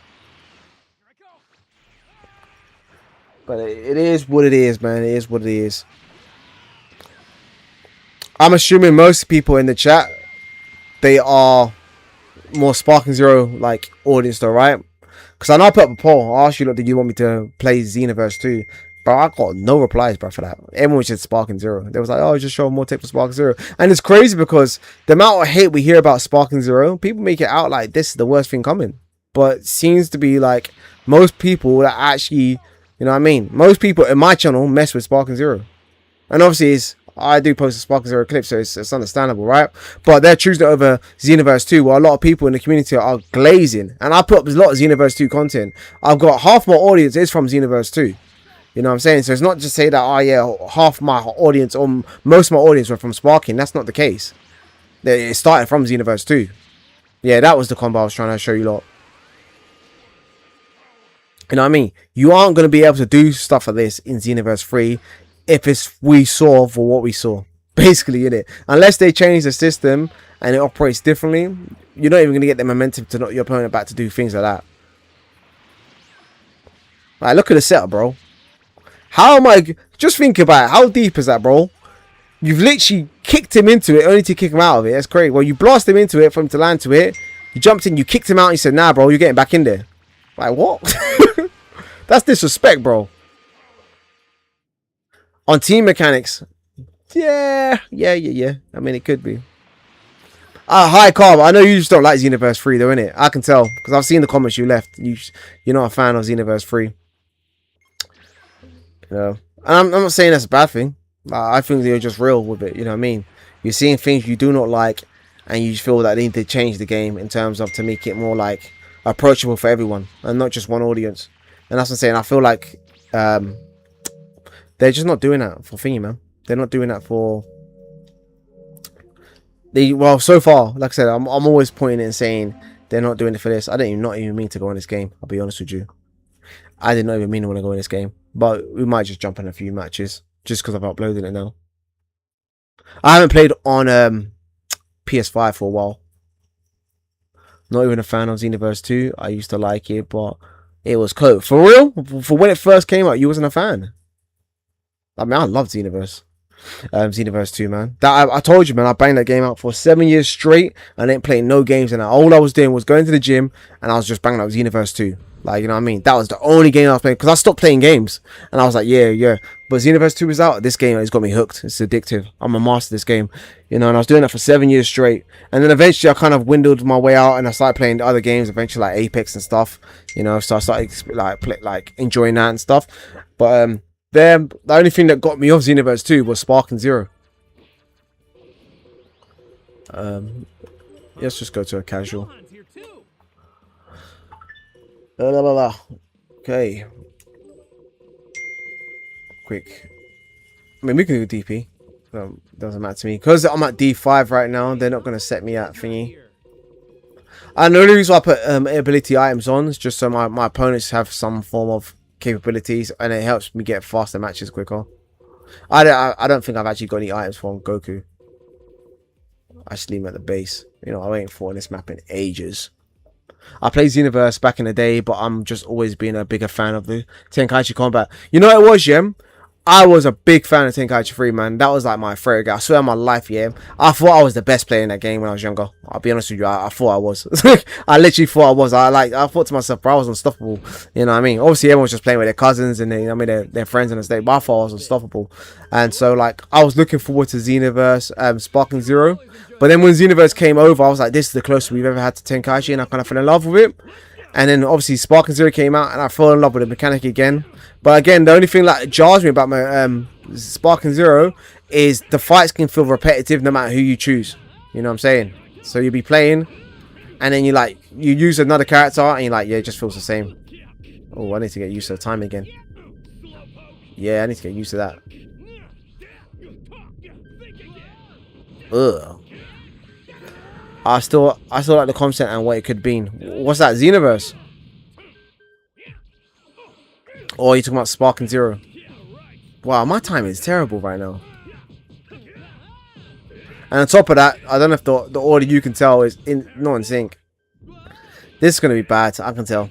But it is what it is, man. It is what it is. I'm assuming most people in the chat, they are more Sparking Zero like audience though, right? Because I know I put up a poll. I asked you, look, did you want me to play Xenoverse 2? Bro, I got no replies, bro, for that. Everyone said Sparking Zero. They was like, oh, just show more tech for Sparking Zero. And it's crazy because the amount of hate we hear about Sparking Zero, people make it out like this is the worst thing coming. But it seems to be like most people that actually, you know what I mean? Most people in my channel mess with Sparking Zero. And obviously, I do post a Sparking Zero clip, so it's understandable, right? But they're choosing it over Xenoverse 2, where a lot of people in the community are glazing. And I put up a lot of Xenoverse 2 content. I've got half my audience is from Xenoverse 2. You know what I'm saying? So it's not just say that, oh yeah, half my audience or most of my audience were from Sparking. That's not the case. It started from Xenoverse 2. Yeah, that was the combo I was trying to show you lot. You know what I mean? You aren't going to be able to do stuff like this in Xenoverse 3 if we saw for what we saw. Basically, innit? Unless they change the system and it operates differently, you're not even going to get the momentum to knock your opponent back to do things like that. Like, look at the setup, bro. How am I... Just think about it. How deep is that, bro? You've literally kicked him into it only to kick him out of it. That's crazy. Well, you blast him into it for him to land to it. You jumped in, you kicked him out, and you said, nah, bro, you're getting back in there. Like, what? That's disrespect, bro. On team mechanics. Yeah. I mean, it could be. Hi, Carl. I know you just don't like Xenoverse 3, though, innit? I can tell. Because I've seen the comments you left. You're not a fan of Xenoverse 3. You know, and I'm not saying that's a bad thing. I think you're just real with it. You know what I mean? You're seeing things you do not like, and you feel that they need to change the game in terms of to make it more like approachable for everyone and not just one audience. And that's what I'm saying. I feel like they're just not doing that for thingy, man. They're not doing that for well, so far, like I said, I'm always pointing it and saying they're not doing it for this. I didn't not even mean to go in this game. I'll be honest with you. I did not even mean to want to go in this game. But we might just jump in a few matches just because I've uploaded it now. I haven't played on PS5 for a while. Not even a fan of Xenoverse 2. I used to like it, but it was cool. For real? For when it first came out, you wasn't a fan? I mean, I loved Xenoverse. Xenoverse 2, man. I told you, man, I banged that game out for 7 years straight. I didn't play no games, and all I was doing was going to the gym, and I was just banging out Xenoverse 2. Like, you know what I mean? That was the only game I was playing, because I stopped playing games. And I was like, yeah. But Xenoverse 2 is out. This game has got me hooked. It's addictive. I'm a master of this game. You know, and I was doing that for 7 years straight. And then eventually I kind of dwindled my way out and I started playing other games, eventually like Apex and stuff. You know, so I started like enjoying that and stuff. But the only thing that got me off Xenoverse 2 was Sparking Zero. Let's just go to a casual. Okay. Quick. I mean, we can do DP. Doesn't matter to me. Because I'm at D5 right now, they're not going to set me at thingy. And the only reason why I put ability items on is just so my opponents have some form of capabilities. And it helps me get faster matches quicker. I don't think I've actually got any items from Goku. I just leave him at the base. You know, I ain't fought in this map in ages. I played Xenoverse back in the day, but I'm just always been a bigger fan of the Tenkaichi combat. You know what it was, Yem? I was a big fan of Tenkaichi 3, man. That was like my favorite game. I swear on my life, yeah. I thought I was the best player in that game when I was younger. I'll be honest with you. I thought I was. I literally thought I was. I thought to myself, bro, I was unstoppable. You know what I mean? Obviously, everyone was just playing with their cousins and their friends in the state. But I thought I was unstoppable. And so, like, I was looking forward to Xenoverse, Sparking Zero. But then when Xenoverse came over, I was like, this is the closest we've ever had to Tenkaichi. And I kind of fell in love with it. And then obviously Sparking Zero came out and I fell in love with the mechanic again. But again, the only thing that jars me about my Sparking Zero is the fights can feel repetitive no matter who you choose. You know what I'm saying? So you'll be playing and then you use another character and you're like, yeah, it just feels the same. Oh, I need to get used to the time again. Yeah, I need to get used to that. Ugh. I still like the concept and what it could be. What's that? Xenoverse? Or are you talking about Sparking Zero? Wow, my time is terrible right now. And on top of that, I don't know if the audio you can tell is not in sync. This is gonna be bad. I can tell.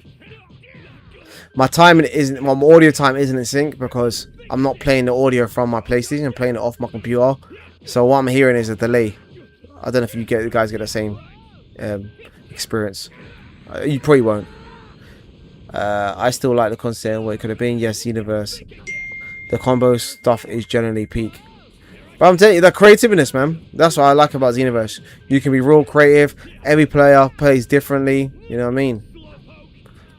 My audio time isn't in sync because I'm not playing the audio from my PlayStation. I'm playing it off my computer. So what I'm hearing is a delay. I don't know if you guys get the same experience. You probably won't. I still like the concept of what it could have been. Yes, Universe. The combo stuff is generally peak. But I'm telling you, the creativeness, man. That's what I like about Xenoverse. You can be real creative. Every player plays differently. You know what I mean?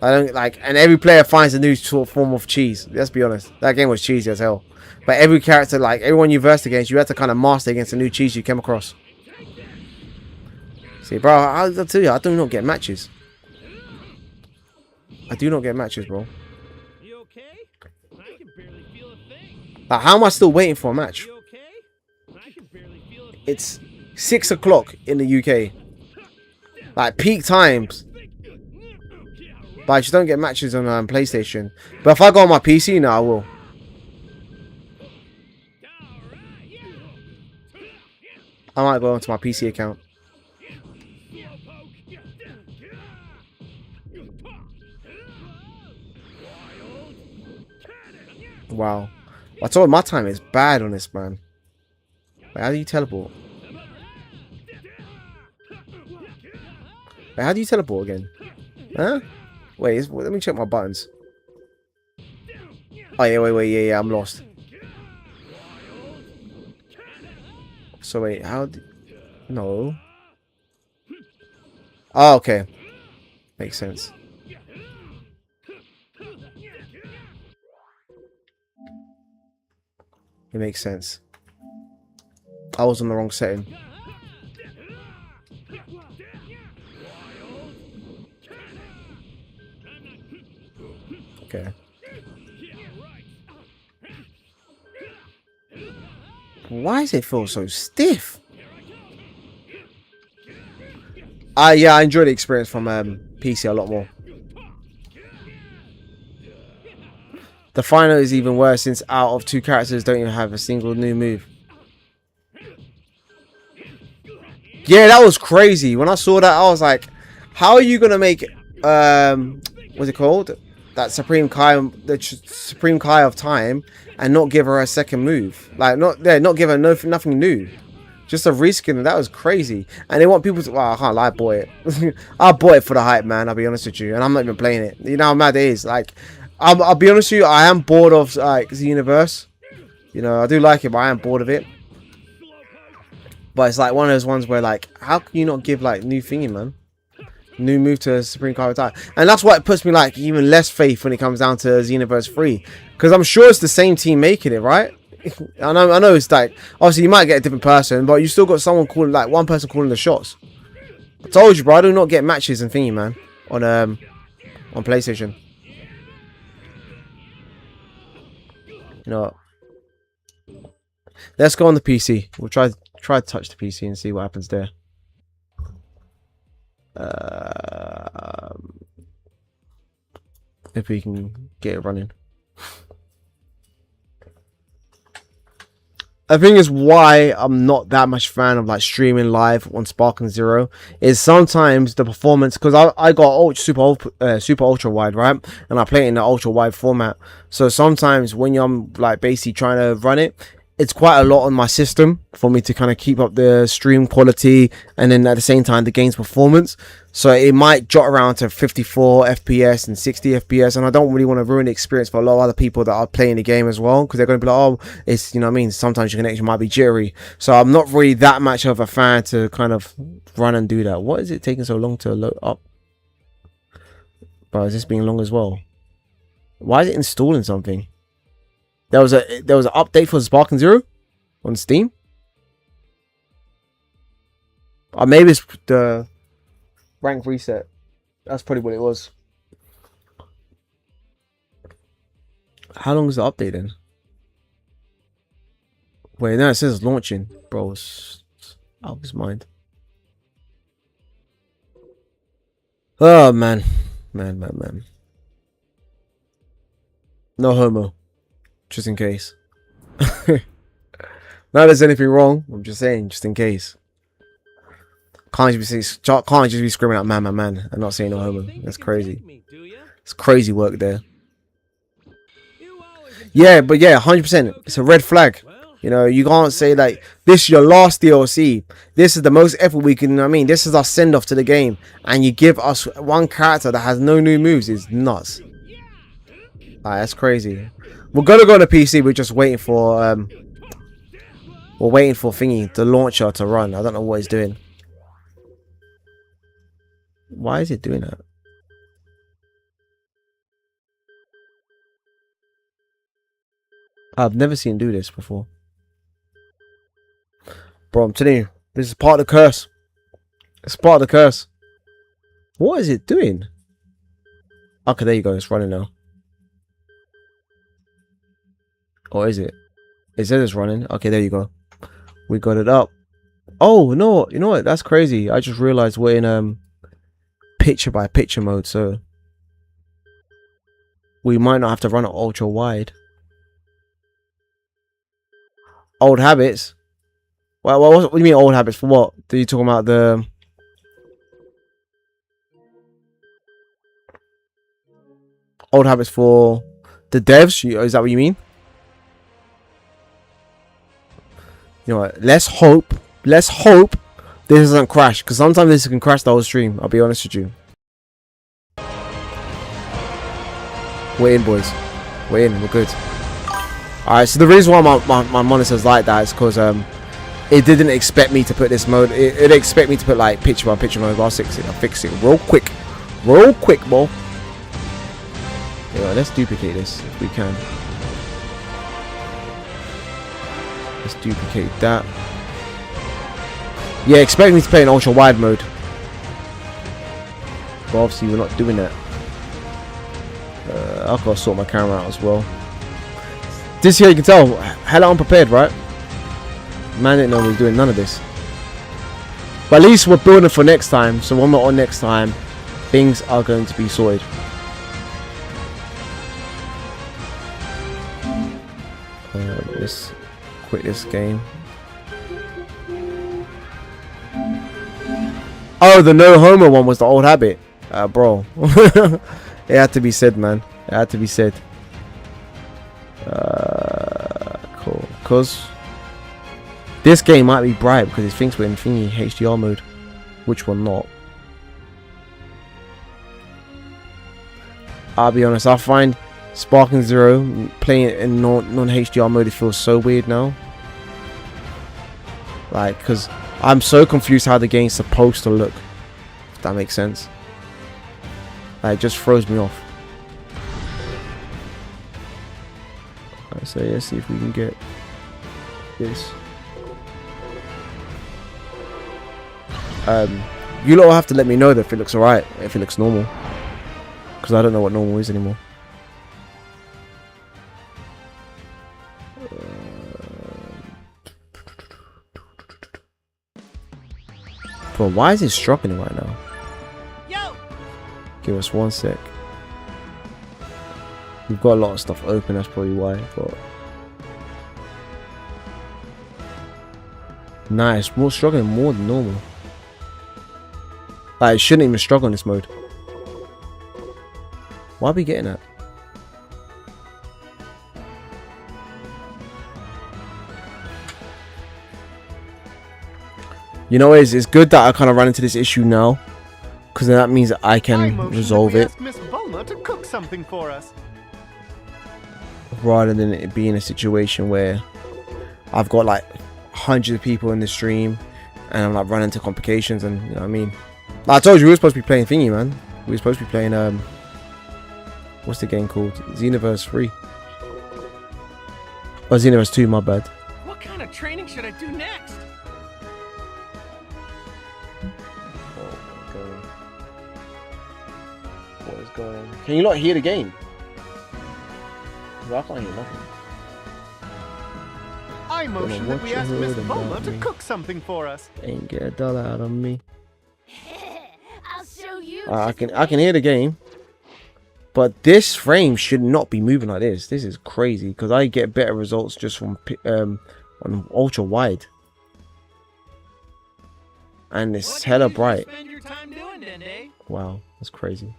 And every player finds a new sort of form of cheese. Let's be honest. That game was cheesy as hell. But every character, like everyone you versed against, you had to kind of master against a new cheese you came across. See, bro, I'll tell you, I do not get matches. I do not get matches, bro.
You okay? I can barely feel a thing.
Like, how am I still waiting for a match?
You okay? I can barely feel a thing.
It's 6 o'clock in the UK. Like, peak times. But I just don't get matches on PlayStation. But if I go on my PC now, I will. I might go onto my PC account. Wow. I told my time is bad on this, man. Wait, how do you teleport? Wait, how do you teleport again? Huh? Wait, let me check my buttons. Oh, yeah, wait, yeah, I'm lost. So, wait, how... No. Oh, okay. Makes sense. It makes sense. I was on the wrong setting. Okay. Why does it feel so stiff? Yeah, I enjoy the experience from PC a lot more. The final is even worse since out of 2 characters don't even have a single new move. Yeah, that was crazy. When I saw that, I was like, how are you going to make, what's it called? That Supreme Kai, the Supreme Kai of Time, and not give her a second move. Like, not give her nothing new. Just a reskin. That was crazy. And they want people to, well, I can't lie, I bought it. I bought it for the hype, man. I'll be honest with you. And I'm not even playing it. You know how mad it is. Like, I'll be honest with you, I am bored of like Xenoverse. You know, I do like it, but I am bored of it. But it's like one of those ones where, like, how can you not give, like, new thingy, man? New move to Supreme Card Attack. And that's why it puts me, like, even less faith when it comes down to Xenoverse 3. Because I'm sure it's the same team making it, right? I know it's like, obviously you might get a different person, but you still got someone calling, like, one person calling the shots. I told you, bro, I do not get matches and thingy, man, on PlayStation. You know what? Let's go on the PC. We'll try to touch the PC and see what happens there. If we can get it running. I think it's why I'm not that much fan of like streaming live on Sparking Zero is sometimes the performance, because I got super ultra wide, right, and I play it in the ultra wide format. So sometimes when I'm like basically trying to run it, it's quite a lot on my system for me to kind of keep up the stream quality and then at the same time the game's performance. So it might jot around to 54 FPS and 60 FPS, and I don't really want to ruin the experience for a lot of other people that are playing the game as well, because they're going to be like, oh, it's, you know what I mean, sometimes your connection might be jittery. So I'm not really that much of a fan to kind of run and do that. What is it taking so long to load up? Bro, is this being long as well? Why is it installing something? There was an update for Sparking Zero on Steam. Or maybe it's the rank reset. That's probably what it was. How long is the update then? Wait, no, it says it's launching. Bro, it's out of his mind. Oh, man. Man. No homo. Just in case. Not there's anything wrong. I'm just saying, just in case. Can't just be screaming out man and not saying no homo. That's crazy. It's crazy work there. Yeah, but yeah, 100%. It's a red flag. You know, you can't say like, this is your last DLC. This is the most effort we can, I mean, this is our send off to the game. And you give us one character that has no new moves. It's nuts. That's crazy. We're gonna go on the PC. We're just waiting for thingy, the launcher to run. I don't know what it's doing. Why is it doing that? I've never seen it do this before. Bro, I'm telling you, this is part of the curse. It's part of the curse. What is it doing? Okay, there you go. It's running now. Or is it? It says it's running. Okay, there you go. We got it up. Oh no, you know what? That's crazy. I just realized we're in picture by picture mode, so we might not have to run it ultra wide. Old habits. Well, what do you mean old habits? For what? Are you talking about the old habits for the devs? Is that what you mean? You know what? Let's hope this doesn't crash, because sometimes this can crash the whole stream. I'll be honest with you. We're in, boys. We're in. We're good. Alright, so the reason why my monitor's like that is because it didn't expect me to put this mode. It expect me to put like picture by picture mode. But I'll fix it real quick, boy. Yeah, let's duplicate this if we can. Let's duplicate that. Yeah, expect me to play in ultra wide mode, but obviously we're not doing that. I've got to sort my camera out as well. This here you can tell, hella unprepared, right? Man didn't know we were doing none of this. But at least we're building for next time, so when we're on next time, things are going to be sorted. Let's quit this game. Oh, the no homo one was the old habit. Bro. It had to be said, man. It had to be said. Cool. Because this game might be bright because it thinks we're in thingy HDR mode, which we're not. I'll be honest, I find Sparking Zero, playing it in non-HDR mode, it feels so weird now. Like, because I'm so confused how the game's supposed to look. If that makes sense. Like, it just throws me off. Alright, so let's see if we can get this. You lot will have to let me know that if it looks alright, if it looks normal. Because I don't know what normal is anymore. Bro, why is it struggling right now?
Yo!
Give us 1 sec. We've got a lot of stuff open, that's probably why. But nice, more struggling more than normal. Like, it shouldn't even struggle in this mode. Why are we getting that? You know, it's good that I kind of ran into this issue now, because then that means that I can resolve it
Miss Bulma to cook something for us.
rather than it being a situation where I've got like hundreds of people in the stream and I'm like running into complications. And you know what I mean, like I told you, we were supposed to be playing thingy, man. We were supposed to be playing what's the game called? Xenoverse 3. Oh, Xenoverse 2, my bad.
What kind of training should I do next?
What is going on? Can you not hear the game? I can't hear nothing.
I motion that we ask Miss Bulma to cook something for us.
Ain't get a dollar out of me.
I'll show you.
I can hear the game, but this frame should not be moving like this. This is crazy because I get better results just from on ultra wide, and it's hella bright.
Spend your time doing, Dende?
Wow, that's crazy.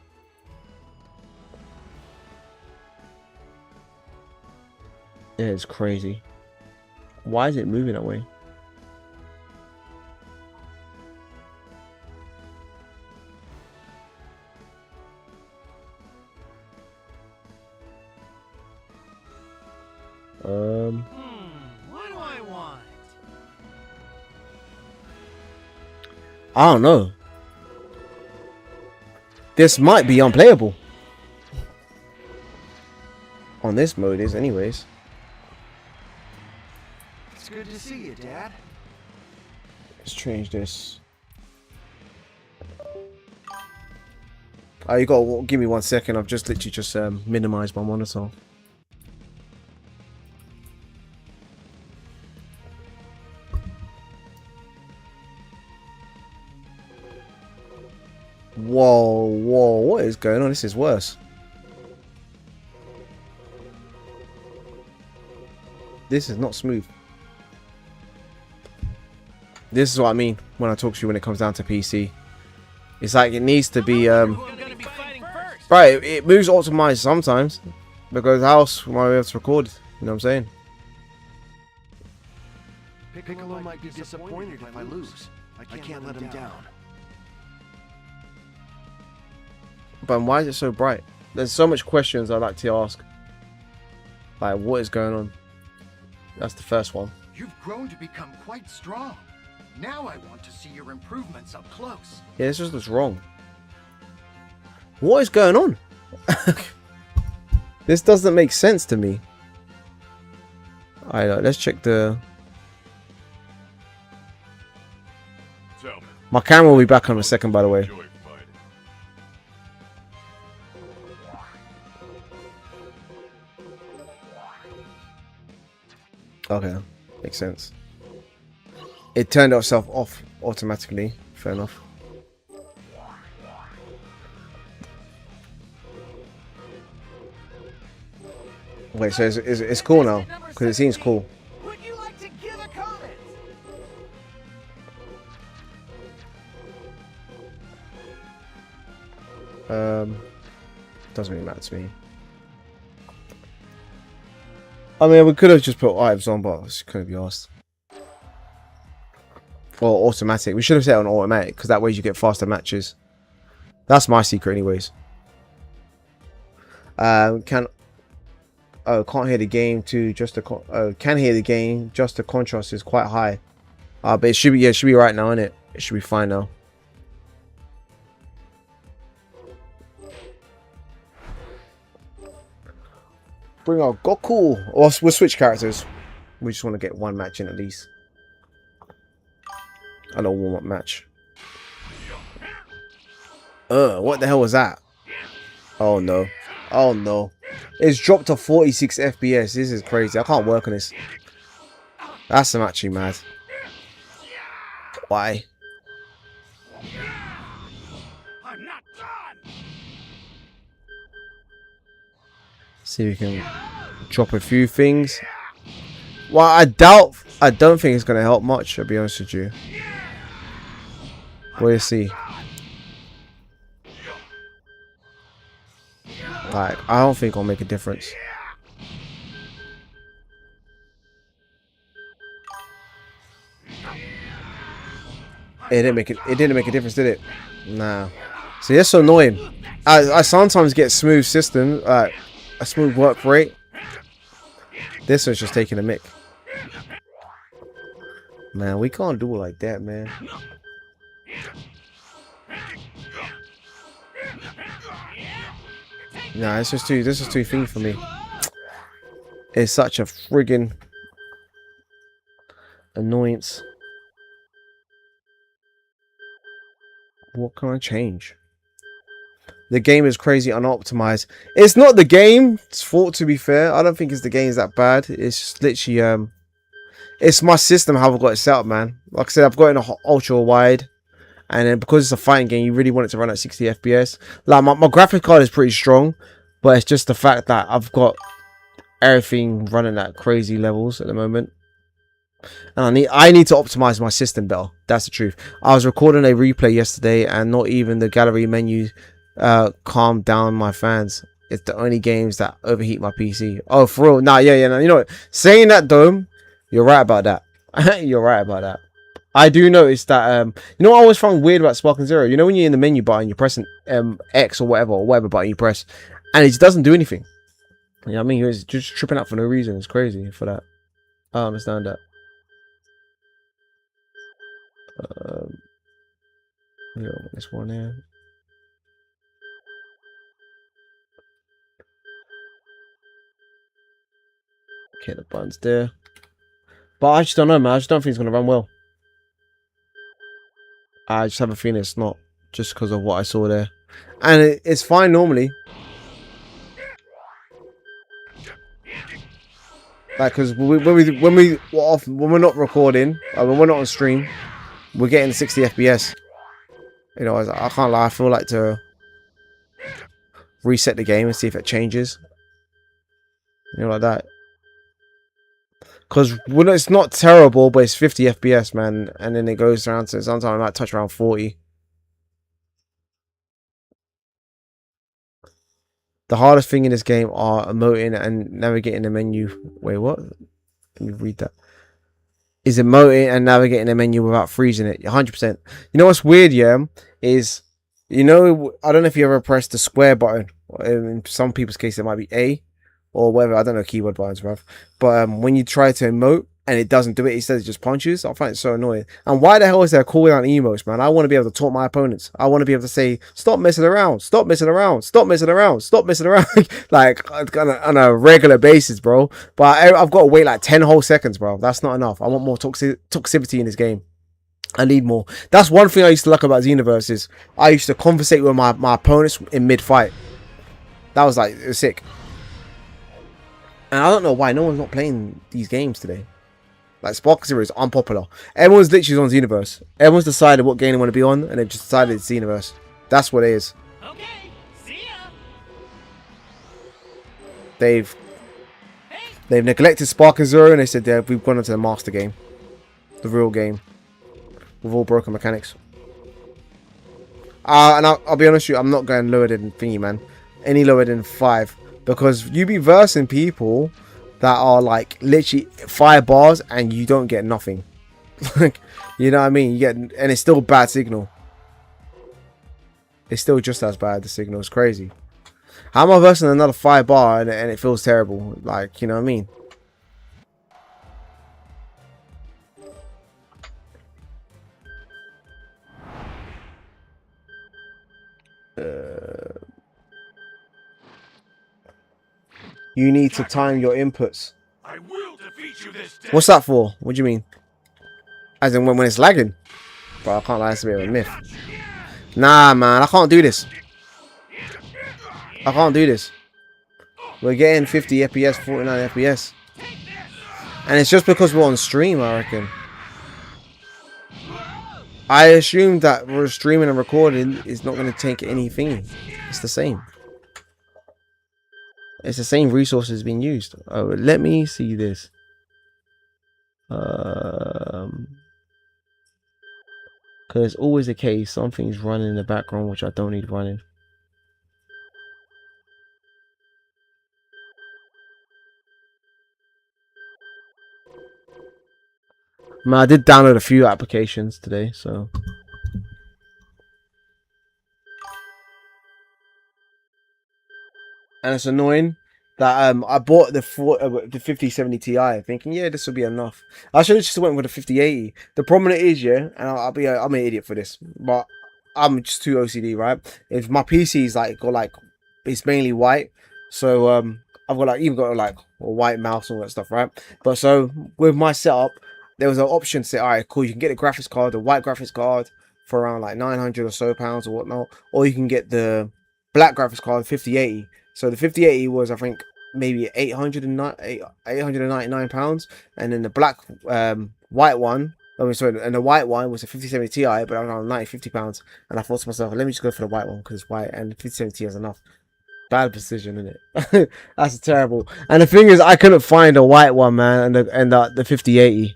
Yeah, it's crazy. Why is it moving that way?
What do I want?
I don't know. This might be unplayable. On this mode is anyways.
It's good to see you, Dad.
Let's change this. Oh, you gotta give me 1 second. I've just literally just minimized my monitor. Whoa, whoa, what is going on? This is worse. This is not smooth. This is what I mean when I talk to you when it comes down to PC. It's like it needs to be
I'm gonna be fighting first.
right, it moves optimized sometimes. Because how else am I able to record? You know what I'm saying?
Piccolo might be disappointed if I lose. I can't let him down.
But why is it so bright? There's so much questions I'd like to ask. Like, what is going on? That's the first one.
You've grown to become quite strong. Now I want to see your improvements up close.
Yeah, this just looks wrong. What is going on? This doesn't make sense to me. Alright, let's check the... My camera will be back on in a second, by the way. Okay, makes sense. It turned itself off automatically. Fair enough. Wait, so it's cool now? Because it seems cool.
Would you like to give a comment?
Doesn't really matter to me. I mean, we could have just put Ives on, but it couldn't be asked. Or automatic. We should have set it on automatic, because that way you get faster matches. That's my secret anyways. can't hear the game too. Just the can hear the game. Just the contrast is quite high. But it should be, yeah, it should be right now, innit? It should be fine now. Bring out Goku. Or we'll switch characters. We just want to get one match in at least. And a warm-up match. What the hell was that? Oh no. Oh no. It's dropped to 46 FPS. This is crazy. I can't work on this. That's actually mad. Why?
I'm not done.
See if we can drop a few things. Well, I don't think it's gonna help much, I'll be honest with you. We'll see. Like, I don't think it'll make a difference. It didn't make a difference, did it? Nah. See, that's so annoying. I sometimes get smooth system, a smooth work rate. This one's just taking a mick. Man, we can't do it like that, man. Nah, this is too thin for me. It's such a friggin' annoyance. What can I change? The game is crazy unoptimized. It's not the game's fault, to be fair. I don't think it's the game's that bad. It's just literally it's my system how I've got it set up, man. Like I said, I've got it in a ultra wide, and then because it's a fighting game, you really want it to run at 60 FPS. Like my graphic card is pretty strong, but it's just the fact that I've got everything running at crazy levels at the moment. And I need to optimize my system better. That's the truth. I was recording a replay yesterday, and not even the gallery menu calmed down my fans. It's the only games that overheat my PC. Oh, for real? Nah, yeah. No, you know what? Saying that, Dome, you're right about that. You're right about that. I do notice that, you know what I always found weird about Sparking Zero? You know when you're in the menu bar and you're pressing X or whatever button you press, and it just doesn't do anything. You know what I mean? It's just tripping out for no reason. It's crazy for that. I don't understand that. This one here. Okay, the button's there. But I just don't know, man. I just don't think it's going to run well. I just have a feeling it's not, just because of what I saw there. And it's fine normally. Like, because when we're not recording, when we're not on stream, we're getting 60 FPS. You know, I can't lie. I feel like to reset the game and see if it changes. You know, like that. Because it's not terrible, but it's 50 FPS, man. And then it goes around to, sometimes I might touch around 40. The hardest thing in this game are emoting and navigating the menu. Wait, what? Let me read that. Is emoting and navigating the menu without freezing it. 100%. You know what's weird, yeah? Is, you know, I don't know if you ever press the square button. In some people's case, it might be A. Or whatever, I don't know keyboard buttons, bruv. But when you try to emote and it doesn't do it, instead it just punches, I find it so annoying. And why the hell is there cooldown emotes, man? I want to be able to taunt my opponents. I want to be able to say, stop messing around, stop messing around, stop messing around, stop messing around. Like, on a regular basis, bro. But I've got to wait like 10 whole seconds, bro. That's not enough. I want more toxicity in this game. I need more. That's one thing I used to like about Xenoverse is I used to conversate with my opponents in mid-fight. That was like, it was sick. And I don't know why no one's not playing these games today. Like, Spark Zero is unpopular. Everyone's literally on Xenoverse. Everyone's decided what game they want to be on, and they've just decided it's Xenoverse. That's what it is.
Okay, see ya.
They've neglected Spark Zero, and they said, yeah, we've gone into the master game. The real game. With all broken mechanics. And I'll be honest with you, I'm not going lower than thingy, man. Any lower than 5. Because you be versing people that are like literally 5 bars and you don't get nothing. Like, you know what I mean? You get, and it's still bad signal. It's still just as bad. The signal is crazy. How am I versing another 5 bar and it feels terrible? Like, you know what I mean? You need to time your inputs.
I will defeat you this day.
What's that for? What do you mean? As in when it's lagging? Bro, I can't lie, that's a bit of a myth. Nah, man, I can't do this. I can't do this. We're getting 50 FPS, 49 FPS. And it's just because we're on stream, I reckon. I assume that we're streaming and recording is not going to take any thingy. It's the same. It's the same resources being used. Oh, let me see this. Because it's always the case, something's running in the background which I don't need running. Man, I did download a few applications today, so. And it's annoying that I bought the 5070 Ti thinking, yeah, this will be enough. I should have just went with the 5080. The problem is, yeah, and I'm an idiot for this, but I'm just too OCD, right? If my PC's like got like it's mainly white, so I've got like even got like a white mouse and all that stuff, right? But so with my setup, there was an option to say, all right, cool, you can get a graphics card, the white graphics card for around like 900 or so pounds or whatnot, or you can get the black graphics card 5080. So the 5080 was, I think, maybe 899 pounds, and then the black white one, and the white one was a 5070 Ti, but around 50 pounds. And I thought to myself, let me just go for the white one because it's white, and the 5070 Ti is enough. Bad decision, isn't it? That's terrible. And the thing is, I couldn't find a white one, man, and the 5080.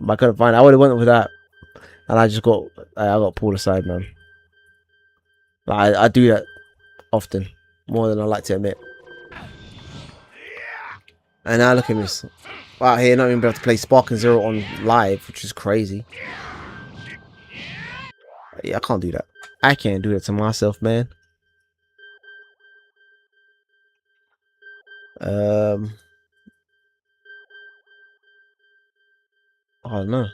I couldn't find it. I would have went with that, and I got pulled aside, man. I do that often, more than I like to admit. And now look at this. Out here, not even able to play Spark and Zero on live, which is crazy. Yeah, I can't do that. I can't do that to myself, man. I don't know.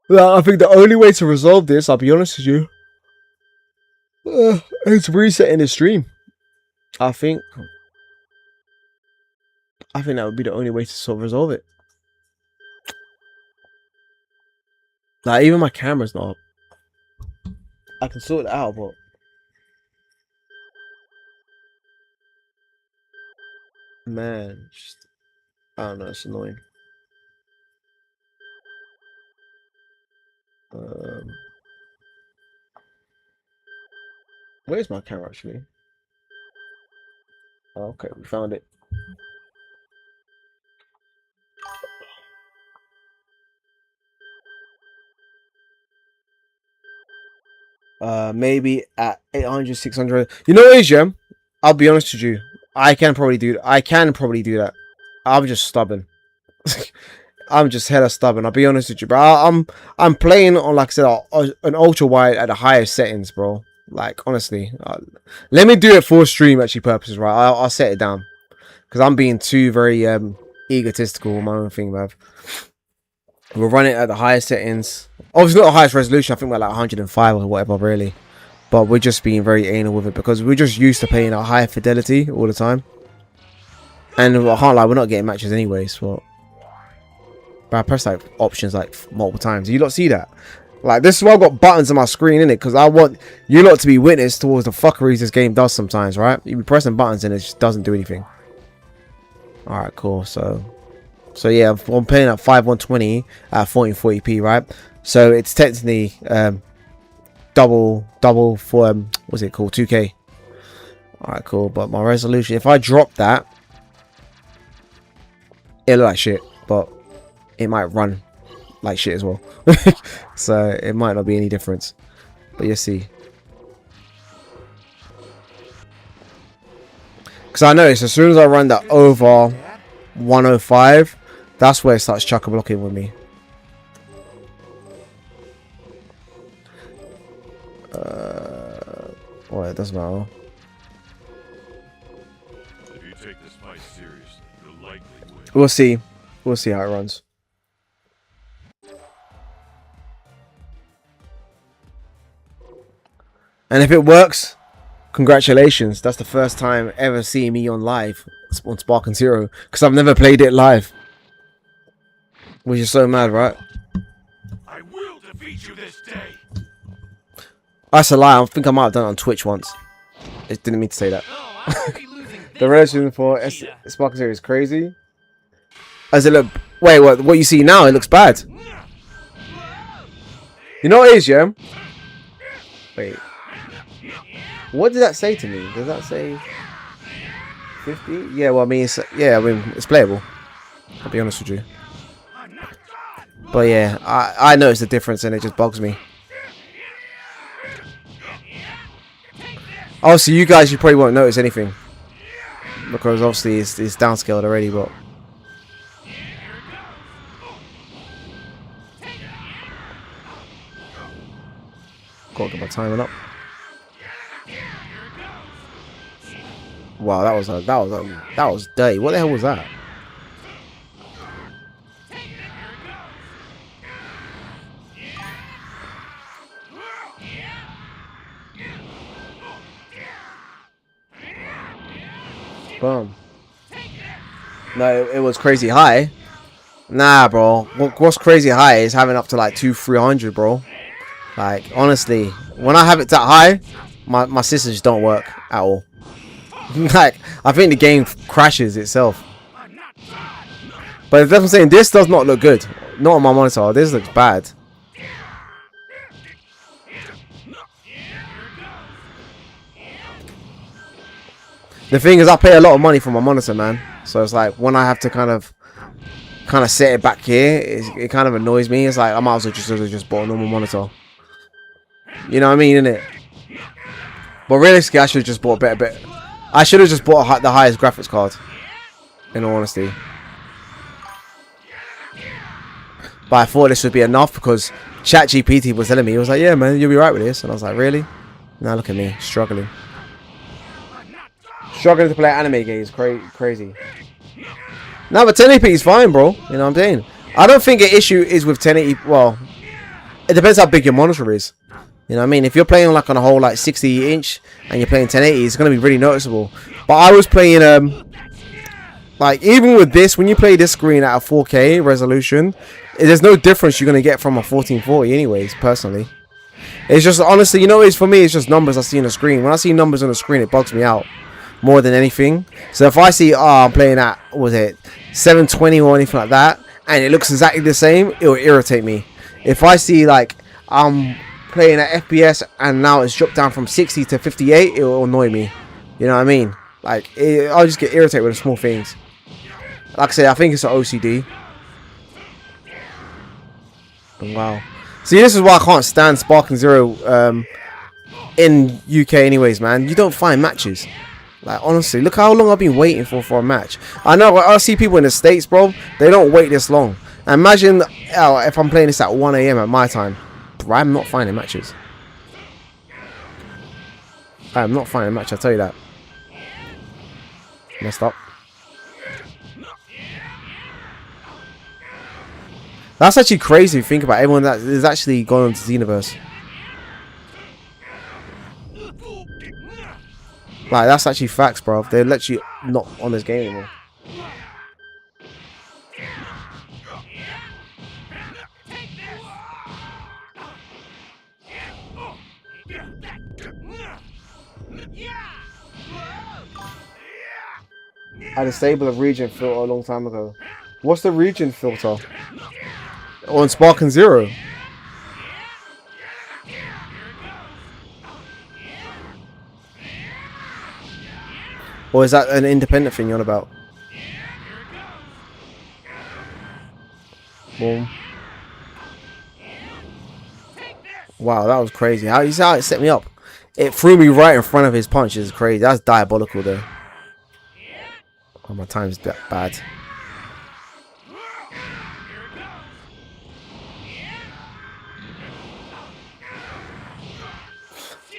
Well, I think the only way to resolve this, I'll be honest with you, is resetting the stream. I think that would be the only way to sort of resolve it. Like, even my camera's not up. I can sort it out, but man, just, I don't know, it's annoying. Where's my camera actually? Oh, okay, we found it. Maybe at 800, 600. You know what it is, yeah? I'll be honest with you. I can probably do that. I'm just stubborn. I'm just hella stubborn. I'll be honest with you, bro. I'm playing on, like I said, an ultra wide at the highest settings, bro. Like, honestly, let me do it for stream actually purposes, right? I'll set it down because I'm being too very egotistical with my own thing, bruv. We'll run it at the highest settings. Obviously not the highest resolution. I think we're like 105 or whatever, really. But we're just being very anal with it because we're just used to playing at high fidelity all the time. And I can't lie, we're not getting matches anyways. But I pressed like options like multiple times. You lot see that? Like, this is why I've got buttons on my screen, innit? Because I want you lot to be witness towards the fuckeries this game does sometimes, right? You be pressing buttons and it just doesn't do anything. Alright, cool. So yeah, I'm playing at 5120 at 1440p, right? So it's technically double for what's it called, 2K. Alright, cool. But my resolution, if I drop that, it'll look like shit, but it might run like shit as well. So it might not be any difference, but you'll see. Because I notice as soon as I run that over 105, that's where it starts chuck-a-blocking with me. Well, it doesn't matter.
If you take this fight seriously, you'll likely win.
We'll see. We'll see how it runs. And if it works, congratulations. That's the first time ever seeing me on live on Spark and Zero, because I've never played it live. Which is so mad, right?
I will defeat you this day.
That's a lie. I think I might have done it on Twitch once. I didn't mean to say that.
Oh, I won't be losing
The
this
resolution for
one, Vegeta.
Spark and Zero is crazy. As it look, wait, what you see now? It looks bad. You know what it is, yeah? Wait. What did that say to me? Does that say 50? Yeah, well, I mean, it's playable. I'll be honest with you. But yeah, I noticed the difference and it just bugs me. Obviously, you guys, you probably won't notice anything. Because obviously it's downscaled already, but... Gotta get my timing up. Wow, that was dirty. What the hell was that? Boom. No, it was crazy high. Nah, bro. What's crazy high is having up to like 200-300, bro. Like, honestly, when I have it that high, my systems don't work at all. Like, I think the game crashes itself. But that's what I'm saying. This does not look good. Not on my monitor. This looks bad. The thing is, I pay a lot of money for my monitor, man. So it's like when I have to kind of set it back here, it kind of annoys me. It's like I might as well just bought a normal monitor. You know what I mean, innit? But realistically, I should have just bought a better. I should have just bought the highest graphics card. In all honesty. But I thought this would be enough because ChatGPT was telling me, he was like, yeah, man, you'll be right with this. And I was like, really? Now look at me, struggling. Struggling to play anime games, crazy. No, but 1080p is fine, bro. You know what I'm saying? I don't think an issue is with 1080. Well, it depends how big your monitor is. You know what I mean? If you're playing like on a whole like 60-inch and you're playing 1080, it's gonna be really noticeable. But I was playing like even with this, when you play this screen at a 4K resolution, there's no difference you're gonna get from a 1440, anyways. Personally, it's just honestly, you know, it's for me, it's just numbers I see on the screen. When I see numbers on the screen, it bugs me out more than anything. So if I see, I'm playing at, what was it, 720 or anything like that, and it looks exactly the same, it will irritate me. If I see like I'm playing at FPS and now it's dropped down from 60 to 58, it will annoy me. You know what I mean? Like, I'll just get irritated with the small things. Like I said, I think it's an OCD. Wow. See, this is why I can't stand Spark and Zero in UK anyways, man. You don't find matches. Like, honestly, look how long I've been waiting for a match. I know, I see people in the States, bro. They don't wait this long. Imagine if I'm playing this at 1 AM at my time. Bro, I'm not finding matches. I am not finding a match, I'll tell you that. Messed up. That's actually crazy to think about. Everyone that is actually gone into Xenoverse. Like, that's actually facts, bro. They're literally not on this game anymore. I disabled a region filter a long time ago. What's the region filter? On Spark and Zero. Or is that an independent thing you're on about? Boom. Wow, that was crazy. How you see how it set me up? It threw me right in front of his punch. It's crazy. That's diabolical though. Oh, my time's bad.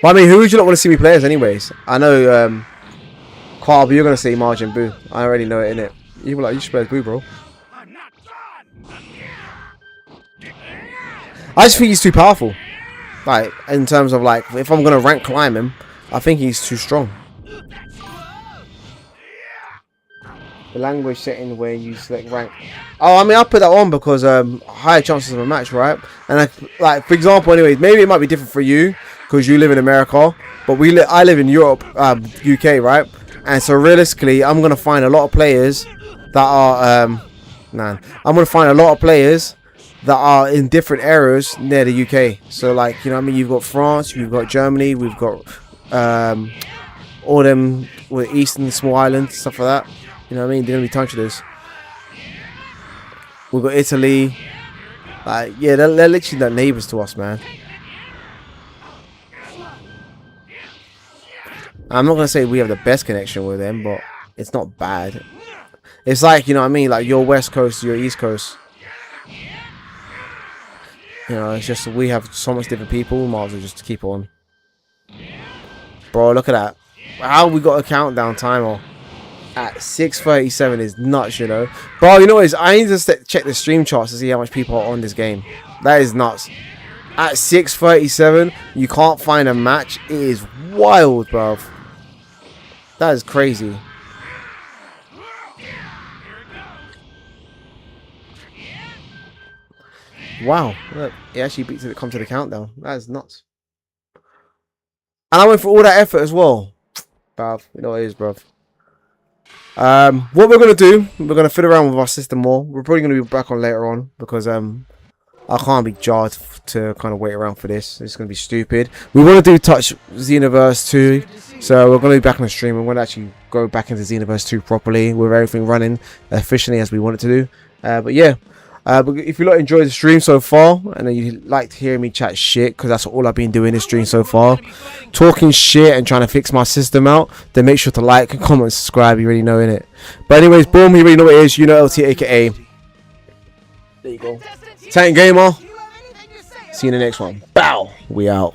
But I mean, who would you not want to see me play as anyways? I know, Carl, but you're going to say Margin Boo. I already know it, innit? You were like, you should play as Boo, bro. I just think he's too powerful. Like, in terms of, like, if I'm going to rank climb him, I think he's too strong. The language setting where you select rank. Oh, I mean, I put that on because higher chances of a match, right? And like, for example, anyways, maybe it might be different for you because you live in America, but I live in Europe, UK, right? And so realistically, I'm gonna find a lot of players that are I'm gonna find a lot of players that are in different areas near the UK. So like, you know what I mean, you've got France, you've got Germany, we've got all them with eastern small islands, stuff like that. You know what I mean? They're gonna be tons of this. We've got Italy. Like, yeah, they're literally the neighbors to us, man. I'm not gonna say we have the best connection with them, but it's not bad. It's like, you know what I mean, like your West Coast, your East Coast. You know, it's just we have so much different people. We might as well just keep on. Bro, look at that. How we got a countdown timer at 6:37 is nuts, you know. Bro, you know what it is? I need to check the stream charts to see how much people are on this game. That is nuts. At 6:37, you can't find a match. It is wild, bro. That is crazy. Wow, look, it actually beats it. Come to the countdown. That is nuts. And I went for all that effort as well, bruv. You know what it is, bruv. What we're gonna do, we're gonna fiddle around with our system more. We're probably gonna be back on later on because I can't be jarred to kind of wait around for this. It's gonna be stupid. We want to do Touch Xenoverse 2, so we're gonna be back on the stream. We're gonna actually go back into Xenoverse 2 properly with everything running efficiently as we want it to do. But yeah. But if you lot enjoyed the stream so far and you liked hearing me chat shit, because that's all I've been doing this stream so far, talking shit and trying to fix my system out, then make sure to like, comment, and subscribe. You already know, innit? But anyways, boom, you already know what it is. You know LT, aka there you go, TANKdGAMER. See you in the next one. Bow. We out.